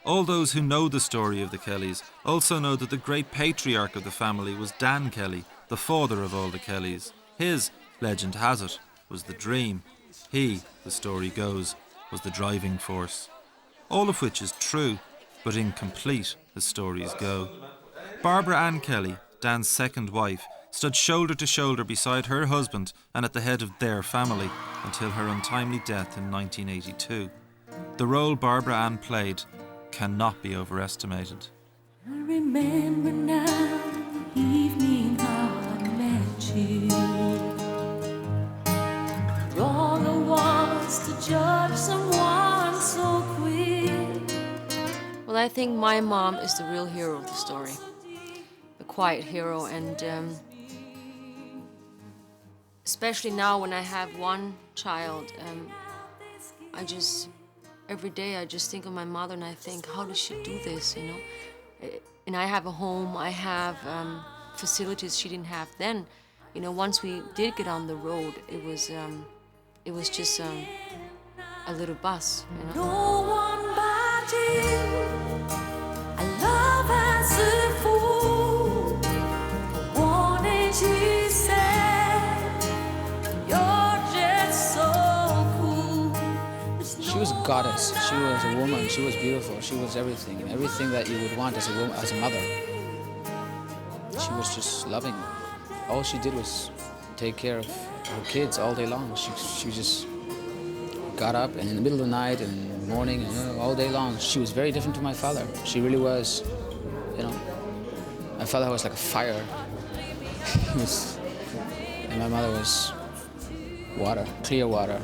All those who know the story of the Kellys also know that the great patriarch of the family was Dan Kelly, the father of all the Kellys. His, legend has it, was the dream. He, the story goes, was the driving force. All of which is true, but incomplete as stories go. Barbara Ann Kelly, Dan's second wife, stood shoulder to shoulder beside her husband and at the head of their family until her untimely death in 1982. The role Barbara Ann played cannot be overestimated.
I remember now the evening I met you. Wrong I was to judge someone so quick.
Well, I think my mom is the real hero of the story. The quiet hero, and especially now when I have one child, every day I just think of my mother and I think, how does she do this, And I have a home, I have facilities she didn't have then. Once we did get on the road, it was just a little bus,
No one but you. I love as a fool. One as you said, you're just so cool.
She was a goddess. She was a woman. She was beautiful. She was everything. Everything that you would want as a woman, as a mother. She was just loving. All she did was take care of her kids all day long. She just got up and in the middle of the night and in the morning and all day long. She was very different to my father. She really was, My father was like a fire. And my mother was water, clear water,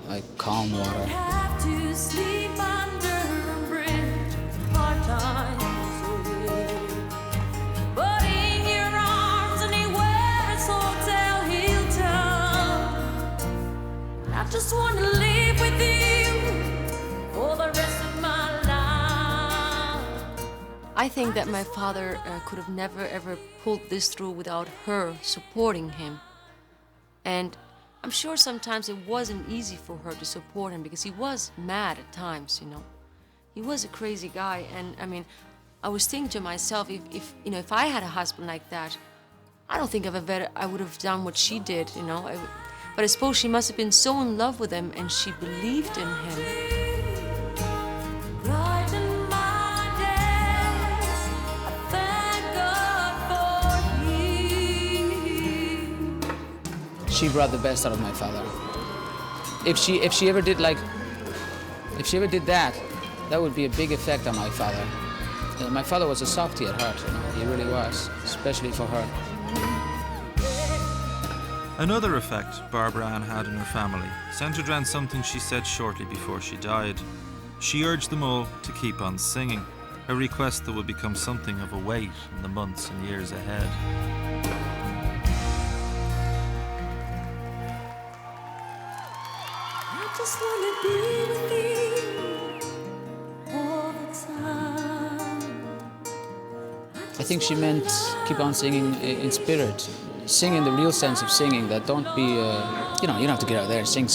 like calm water.
Have to sleep under a bridge, hard times away. But in your arms anywhere it's Hotel Hilton. I just want to live with you for the rest of my life.
I think that my father could have never ever pulled this through without her supporting him. And I'm sure sometimes it wasn't easy for her to support him because he was mad at times, He was a crazy guy, and I was thinking to myself, if I had a husband like that, I don't think I would have done what she did, But I suppose she must have been so in love with him and she believed in him.
Brighten my days. I thank God for you.
She brought the best out of my father. If she ever did that, that would be a big effect on my father. My father was a softie at heart, He really was, especially for her.
Another effect Barbara Ann had in her family centred around something she said shortly before she died. She urged them all to keep on singing, a request that would become something of a weight in the months and years ahead.
Just wanna be with you all the time.
I think she meant keep on singing in spirit. Sing in the real sense of singing, that don't be, you don't have to get out there and sing.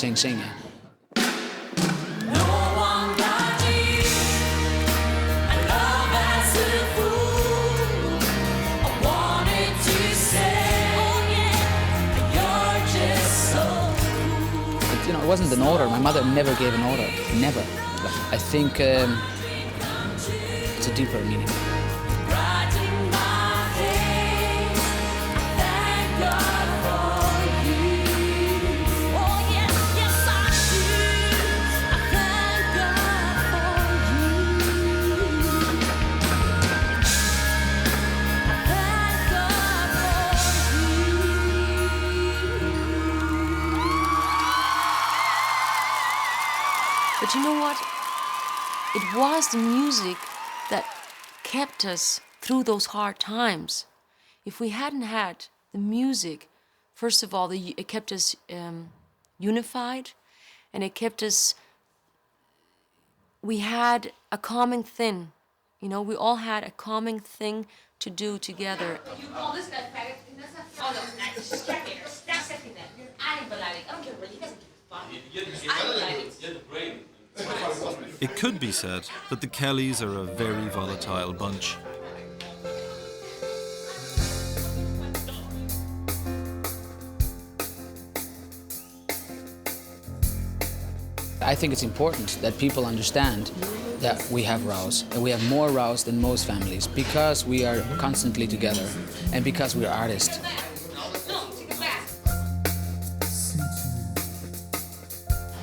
It wasn't an order. My mother never gave an order. Never. I think it's a deeper meaning.
But you know what? It was the music that kept us through those hard times. If we hadn't had the music, first of all, it kept us unified, and it kept us. We had a common thing, we all had a common thing to do together.
You call this guy faggot? Oh no, just check it. Stop checking that. I ain't beleidigt. I don't care what he doesn't give a fuck. I beleidigt.
It could be said that the Kellys are a very volatile bunch.
I think it's important that people understand that we have rows, and we have more rows than most families, because we are constantly together and because we're artists.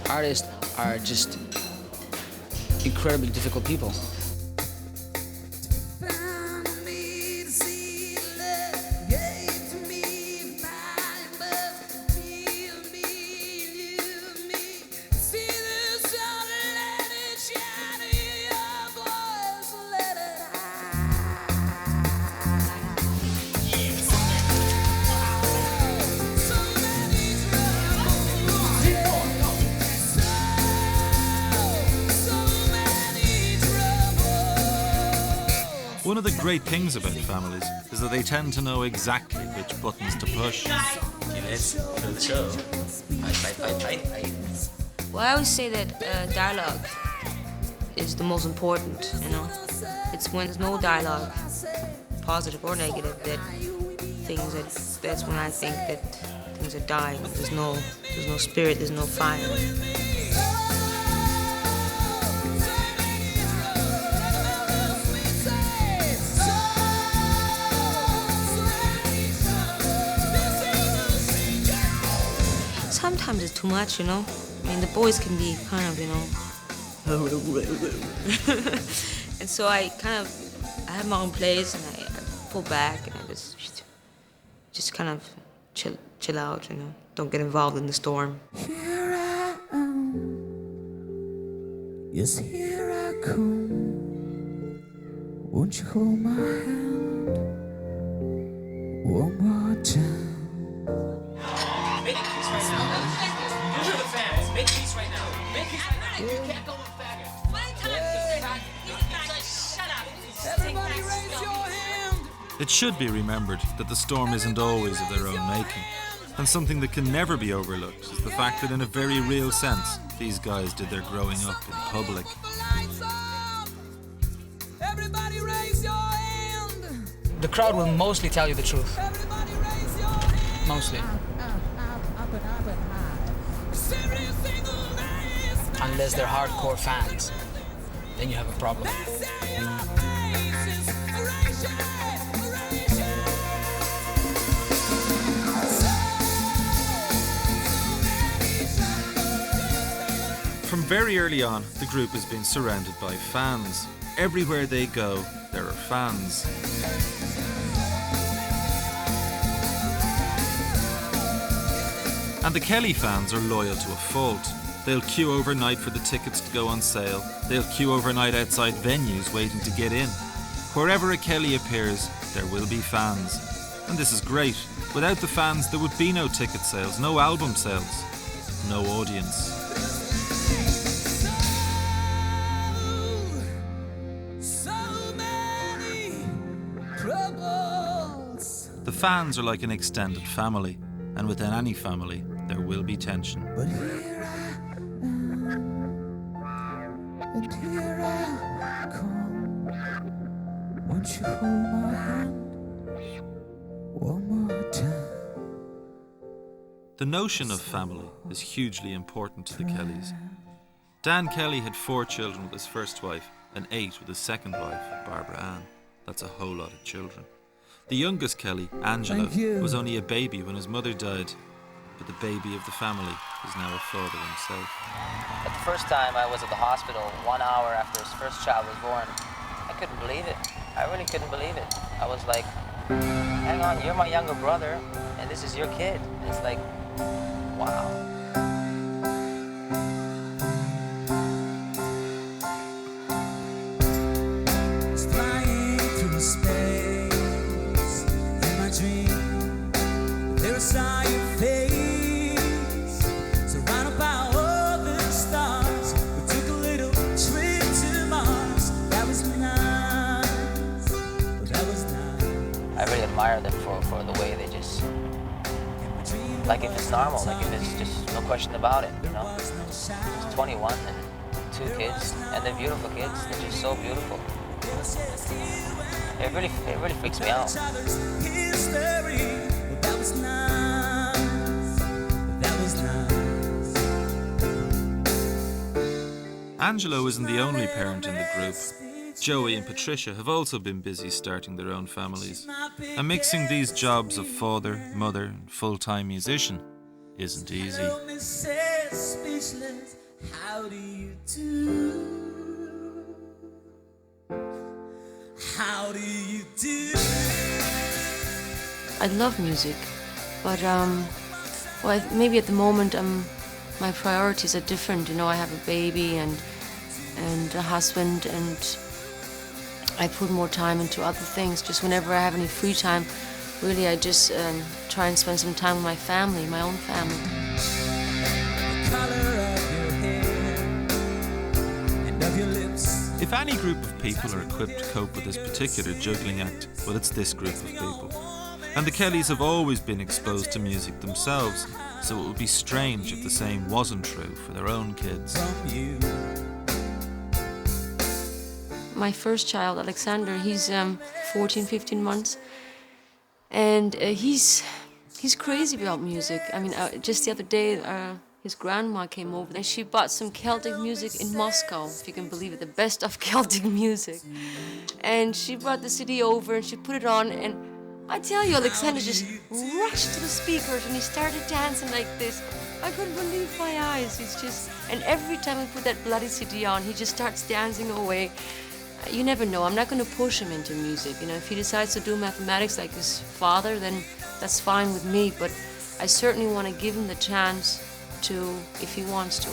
Artists are just incredibly difficult people.
One of the great things about families is that they tend to know exactly which buttons to push.
Well, I always say that dialogue is the most important, It's when there's no dialogue, positive or negative, that's when I think that things are dying. There's no spirit, there's no fire. Sometimes it's too much, I mean, the boys can be kind of, and so I have my own place, and I pull back, and I just kind of chill out, Don't get involved in the storm.
Here I am. Yes, here I come. Won't you hold my hand one more time?
Make peace right now. You hear the fans. Make peace right now. Make peace right now. You can't go with faggot. One time, shut up. Everybody raise your hand.
It should be remembered that the storm isn't always of their own making. And something that can never be overlooked is the fact that in a very real sense, these guys did their growing up in public.
Everybody raise your hand.
The crowd will mostly tell you the truth.
Everybody raise your hand.
Mostly. Unless they're hardcore fans, then you have a problem.
From very early on, the group has been surrounded by fans. Everywhere they go, there are fans. And the Kelly fans are loyal to a fault. They'll queue overnight for the tickets to go on sale. They'll queue overnight outside venues waiting to get in. Wherever a Kelly appears, there will be fans. And this is great. Without the fans, there would be no ticket sales, no album sales, no audience. Fans are like an extended family, and within any family, there will be tension.
But here I am, and here I come. Won't you hold my hand one more time?
The notion of family is hugely important to the Kellys. Dan Kelly had 4 children with his first wife and 8 with his second wife, Barbara Ann. That's a whole lot of children. The youngest Kelly, Angelo, was only a baby when his mother died, but the baby of the family is now a father himself.
But the first time I was at the hospital, 1 hour after his first child was born, I couldn't believe it. I really couldn't believe it. I was like, hang on, you're my younger brother, and this is your kid. It's like, wow.
Flying through space in my dream, there I saw your face, surrounded by all the stars. We took a little trip to Mars. That was nice. Oh, that was nice.
I really admire them for the way they just, like if it's normal, like if it's just no question about it, you know. He's 21 and 2 kids, and they're beautiful kids. They're just so beautiful. It really freaks me out.
Angelo isn't the only parent in the group. Joey and Patricia have also been busy starting their own families, and mixing these jobs of father, mother, and full-time musician isn't easy.
How do you do? How do you do?
I love music, but well, maybe at the moment my priorities are different. You know, I have a baby and a husband, and I put more time into other things. Just whenever I have any free time, really, I just try and spend some time with my family, my own family.
The color of your hair and of your lips.
If any group of people are equipped to cope with this particular juggling act, well, it's this group of people. And the Kellys have always been exposed to music themselves, so it would be strange if the same wasn't true for their own kids.
My first child, Alexander, he's 14, 15 months, and he's crazy about music. I mean, just the other day, his grandma came over and she bought some Celtic music in Moscow, if you can believe it, the best of Celtic music. And she brought the CD over and she put it on, and I tell you, Alexander just rushed to the speakers and he started dancing like this. I couldn't believe my eyes. He's just, and every time we put that bloody CD on, he just starts dancing away. You never know. I'm not going to push him into music. You know, if he decides to do mathematics like his father, then that's fine with me. But I certainly want to give him the chance to, if he wants to.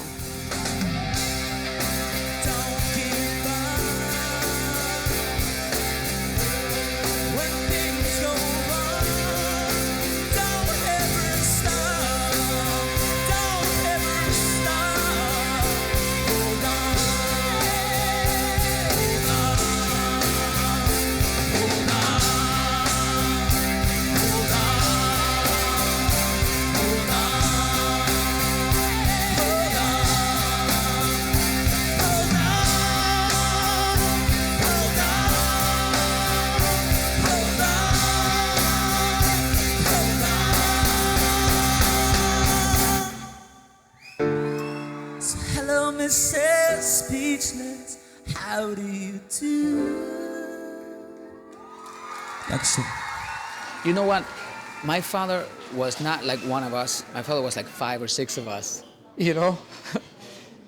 Hello, Mrs. Speechless. How do you do?
That's it. You know what? My father was not like one of us. My father was like 5 or 6 of us. You know?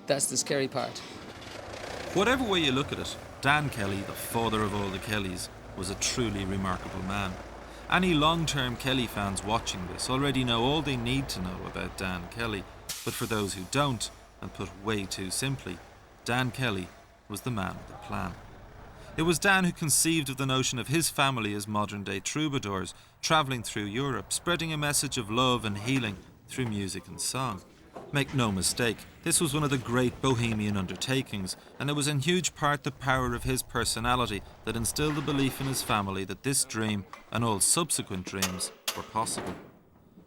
That's the scary part.
Whatever way you look at it, Dan Kelly, the father of all the Kellys, was a truly remarkable man. Any long-term Kelly fans watching this already know all they need to know about Dan Kelly, but for those who don't, and put way too simply, Dan Kelly was the man with a plan. It was Dan who conceived of the notion of his family as modern-day troubadours, travelling through Europe, spreading a message of love and healing through music and song. Make no mistake, this was one of the great bohemian undertakings, and it was in huge part the power of his personality that instilled the belief in his family that this dream, and all subsequent dreams, were possible.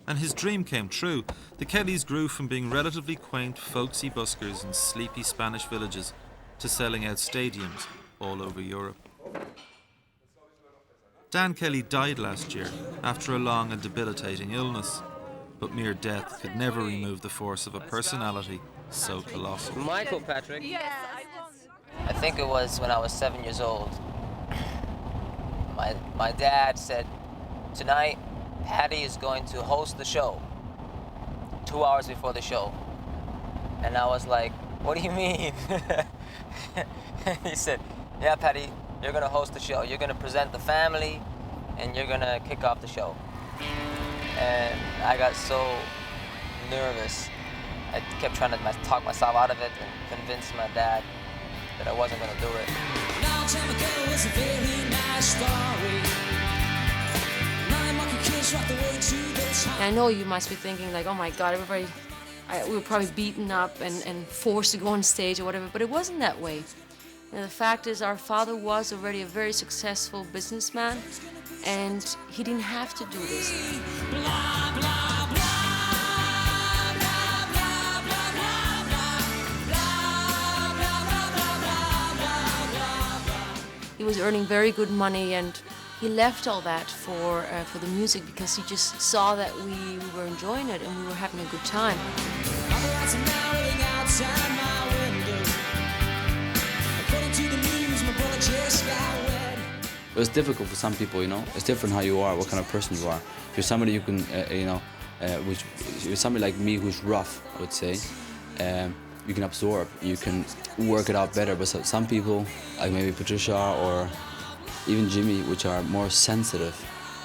And his dream came true. The Kellys grew from being relatively quaint, folksy buskers in sleepy Spanish villages to selling out stadiums all over Europe. Dan Kelly died last year after a long and debilitating illness, but mere death could never remove the force of a personality so colossal.
Michael Patrick. I think it was when I was 7 years old. My dad said, tonight, Patty is going to host the show 2 hours before the show. And I was like, what do you mean? He said, yeah, Patty, you're going to host the show. You're going to present the family, and you're going to kick off the show. And I got so nervous. I kept trying to talk myself out of it and convince my dad that I wasn't going to do it.
Long time ago was a very nice story.
And I know you must be thinking like, oh my God, everybody, we were probably beaten up and forced to go on stage or whatever, but it wasn't that way. You know, the fact is our father was already a very successful businessman, and he didn't have to do this. He was earning very good money, and he left all that for the music because he just saw that we were enjoying it and we were having a good time.
It was difficult for some people, you know. It's different how you are, what kind of person you are. If you're somebody who can, if you're somebody like me who's rough, I would say, you can absorb, you can work it out better. But some people, like maybe Patricia or even Jimmy, which are more sensitive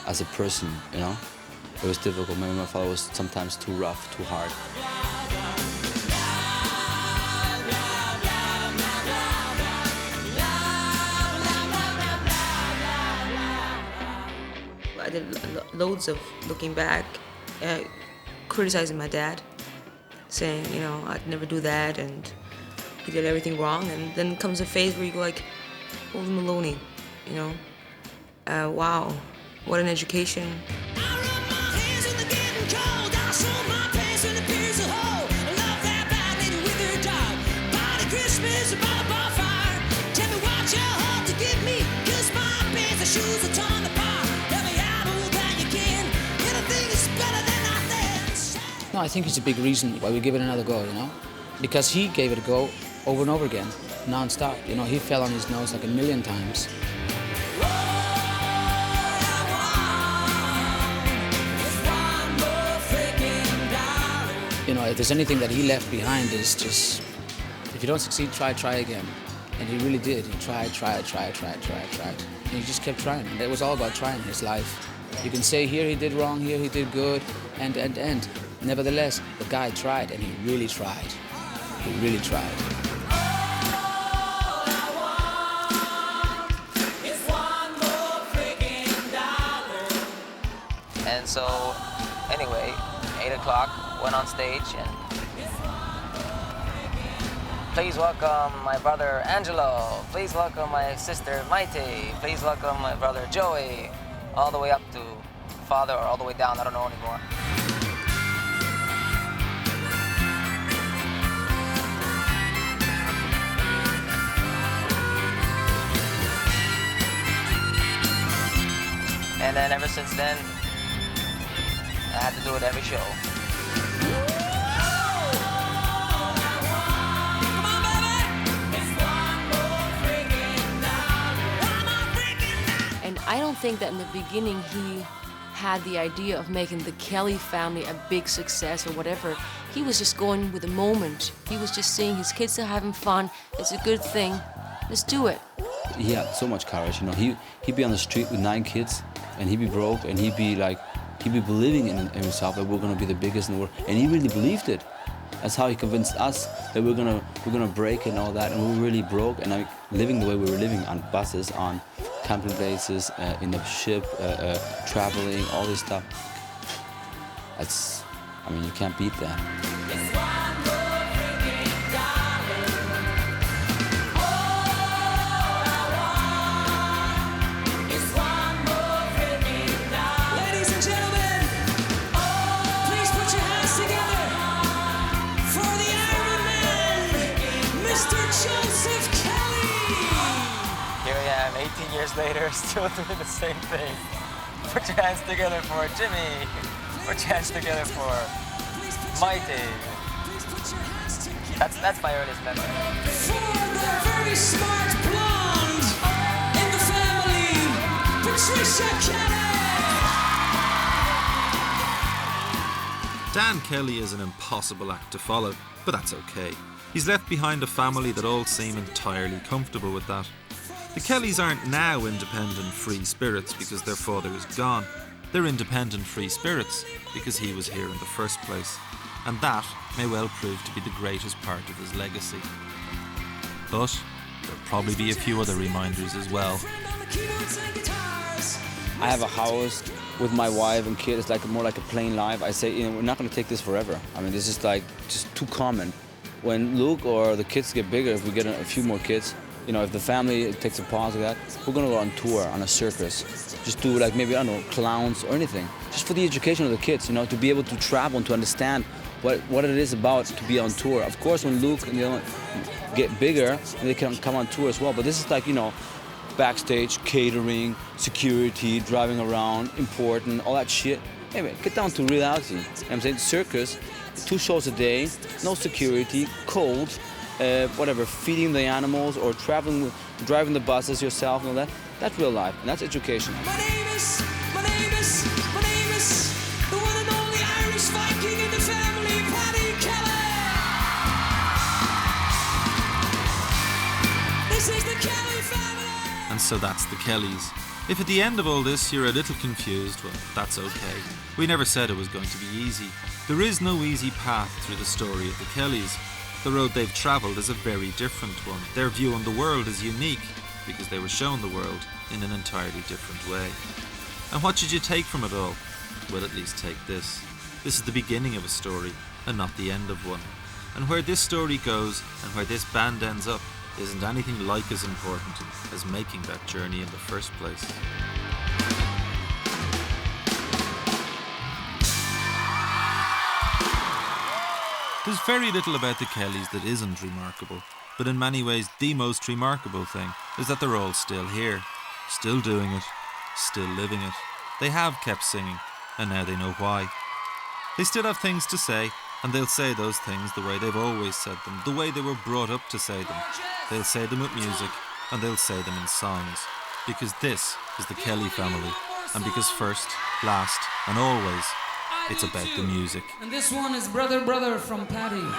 as a person, you know. It was difficult. Maybe my father was sometimes too rough, too hard.
I did loads of looking back, criticizing my dad, saying, you know, I'd never do that, and he did everything wrong. And then comes a phase where you go like, holy Maloney, you know, wow, what an education.
No, I think it's a big reason why we give it another go, you know? Because he gave it a go over and over again, non-stop. You know, he fell on his nose like a million times. You know, if there's anything that he left behind is just, if you don't succeed, try again. And he really did. He tried. And he just kept trying. And it was all about trying his life. You can say here he did wrong, here he did good, and. Nevertheless, the guy tried, and he really tried. He really tried.
And so, anyway, 8 o'clock, went on stage, and please welcome my brother Angelo. Please welcome my sister Maite. Please welcome my brother Joey. All the way up to father, or all the way down, I don't know anymore. And then ever since then, I had to do it every show.
And I don't think that in the beginning he had the idea of making the Kelly family a big success or whatever. He was just going with the moment. He was just seeing his kids are having fun. It's a good thing. Let's do it.
He had so much courage, you know. He'd be on the street with 9 kids, and he'd be broke, and he'd be believing in himself that we're gonna be the biggest in the world, and he really believed it. That's how he convinced us that we're gonna break and all that, and we were really broke, and like living the way we were living on buses, on camping places, in the ship, traveling, all this stuff. I mean, you can't beat that.
Joseph Kelly.
Here I am, 18 years later, still doing the same thing. Put your hands together for Jimmy. Put your hands together for Mighty. That's my earliest memory.
For the very smart blonde in the family, Patricia Kelly.
Dan Kelly is an impossible act to follow, but that's okay. He's left behind a family that all seem entirely comfortable with that. The Kellys aren't now independent free spirits because their father is gone. They're independent free spirits because he was here in the first place. And that may well prove to be the greatest part of his legacy. But there'll probably be a few other reminders as well.
I have a house with my wife and kids. It's like more like a plain life. I say, we're not going to take this forever. I mean, this is like just too common. When Luke or the kids get bigger, if we get a few more kids, if the family takes a pause like that, we're going to go on tour, on a circus. Just do like maybe, I don't know, clowns or anything. Just for the education of the kids, to be able to travel and to understand what it is about to be on tour. Of course, when Luke and the other get bigger, they can come on tour as well. But this is like, backstage, catering, security, driving around, important, all that shit. Anyway, get down to reality. You know what I'm saying? Circus, 2 shows a day, no security, cold, feeding the animals or driving the buses yourself and all that. That's real life, and that's education.
My name is the one and only Irish Viking in the family, Paddy Kelly. This is the Kelly family.
And so that's the Kellys. If at the end of all this you're a little confused, well, that's okay. We never said it was going to be easy. There is no easy path through the story of the Kellys. The road they've travelled is a very different one. Their view on the world is unique because they were shown the world in an entirely different way. And what should you take from it all? Well, at least take this. This is the beginning of a story and not the end of one. And where this story goes and where this band ends up isn't anything like as important as making that journey in the first place. There's very little about the Kellys that isn't remarkable, but in many ways the most remarkable thing is that they're all still here, still doing it, still living it. They have kept singing, and now they know why. They still have things to say, and they'll say those things the way they've always said them, the way they were brought up to say them. They'll say them with music, and they'll say them in songs, because this is the Kelly family, and because first, last, and always, it's about the music.
And this one is Brother Brother from Paddy. Give it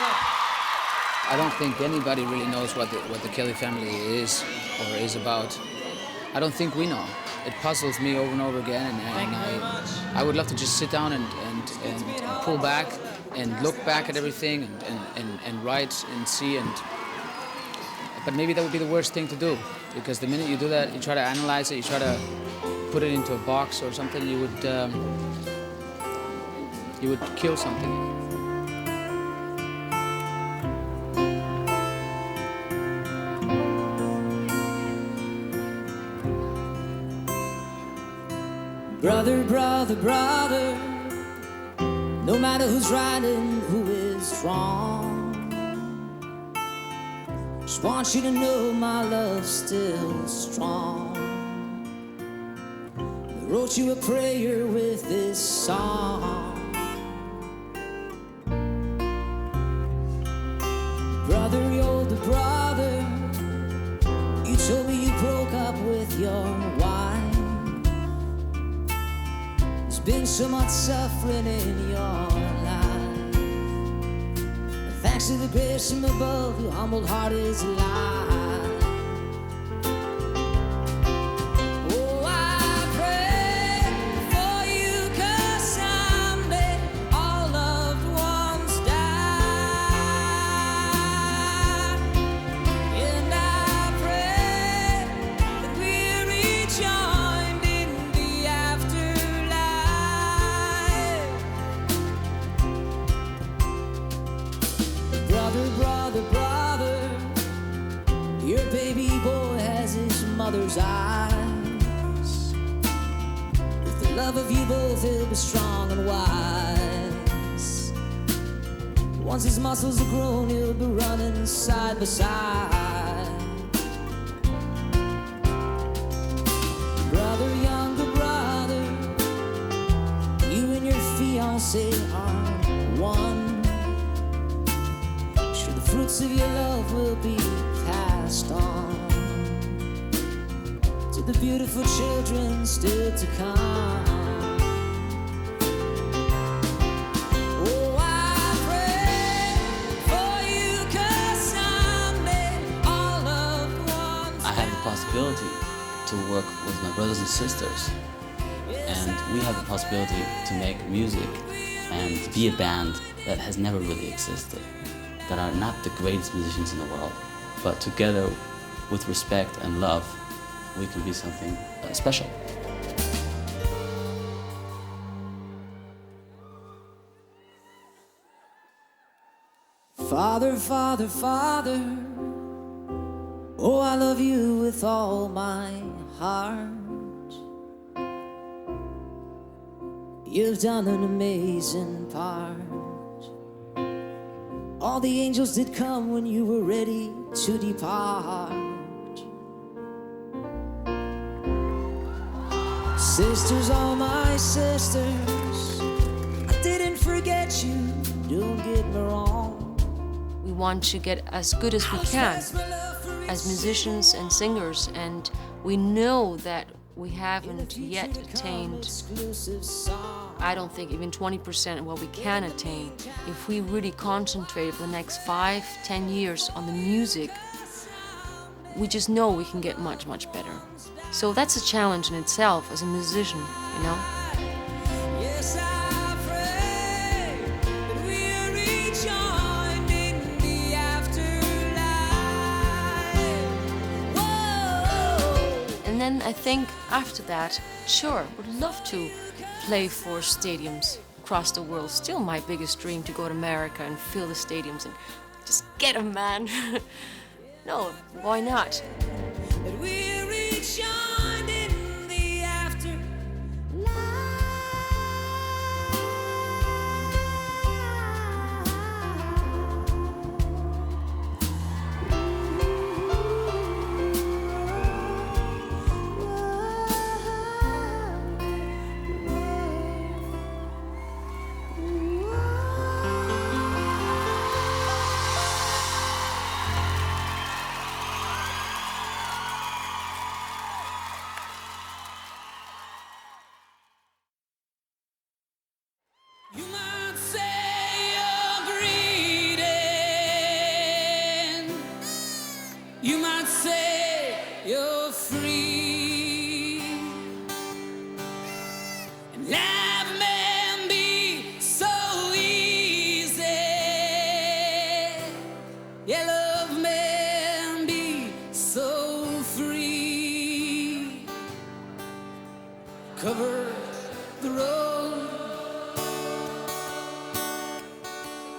up.
I don't think anybody really knows what the Kelly family is or is about. I don't think we know. It puzzles me over and over again, and I would love to just sit down and pull back and look back at everything and write and see, but maybe that would be the worst thing to do, because the minute you do that, you try to analyze it, you try to put it into a box or something, you would kill something.
Brother, brother, brother, no matter who's right and who is wrong, just want you to know my love's still strong. I wrote you a prayer with this song. Brother, you're the brother, you told me you broke up with your wife. Been so much suffering in your life, but thanks to the grace from above, your humble heart is alive. Oh, I pray for you, 'cause someday all loved ones die, and I pray that we're rejoined in the afterlife. Brother, brother, your baby boy has his mother's eyes. With the love of you both, he'll be strong and wise. Once his muscles are grown, he'll be running side by side. Brother, younger brother, you and your fiancé are one. Sure, the fruits of your love will be passed on to the beautiful children still to come.
Possibility to work with my brothers and sisters, and we have the possibility to make music and be a band that has never really existed, that are not the greatest musicians in the world, but together with respect and love we can be something special.
Father, Father, Father, oh, I love you with all my heart. You've done an amazing part. All the angels did come when you were ready to depart. Sisters, all my sisters, I didn't forget you, don't get me wrong.
We want to get as good as we can as musicians and singers, and we know that we haven't yet attained, I don't think, even 20% of what we can attain. If we really concentrate for the next 5-10 years on the music, we just know we can get much, much better. So that's a challenge in itself as a musician, you know? And then I think after that, sure, would love to play for stadiums across the world. Still my biggest dream to go to America and fill the stadiums and just get 'em, man. No, why not?
You might say you're greedy, you might say you're free, and life may be so easy. Yeah, love may be so free. Cover the road,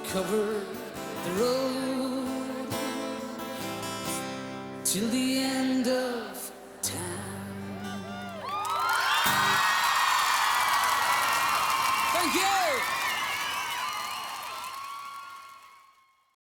cover the road till the end of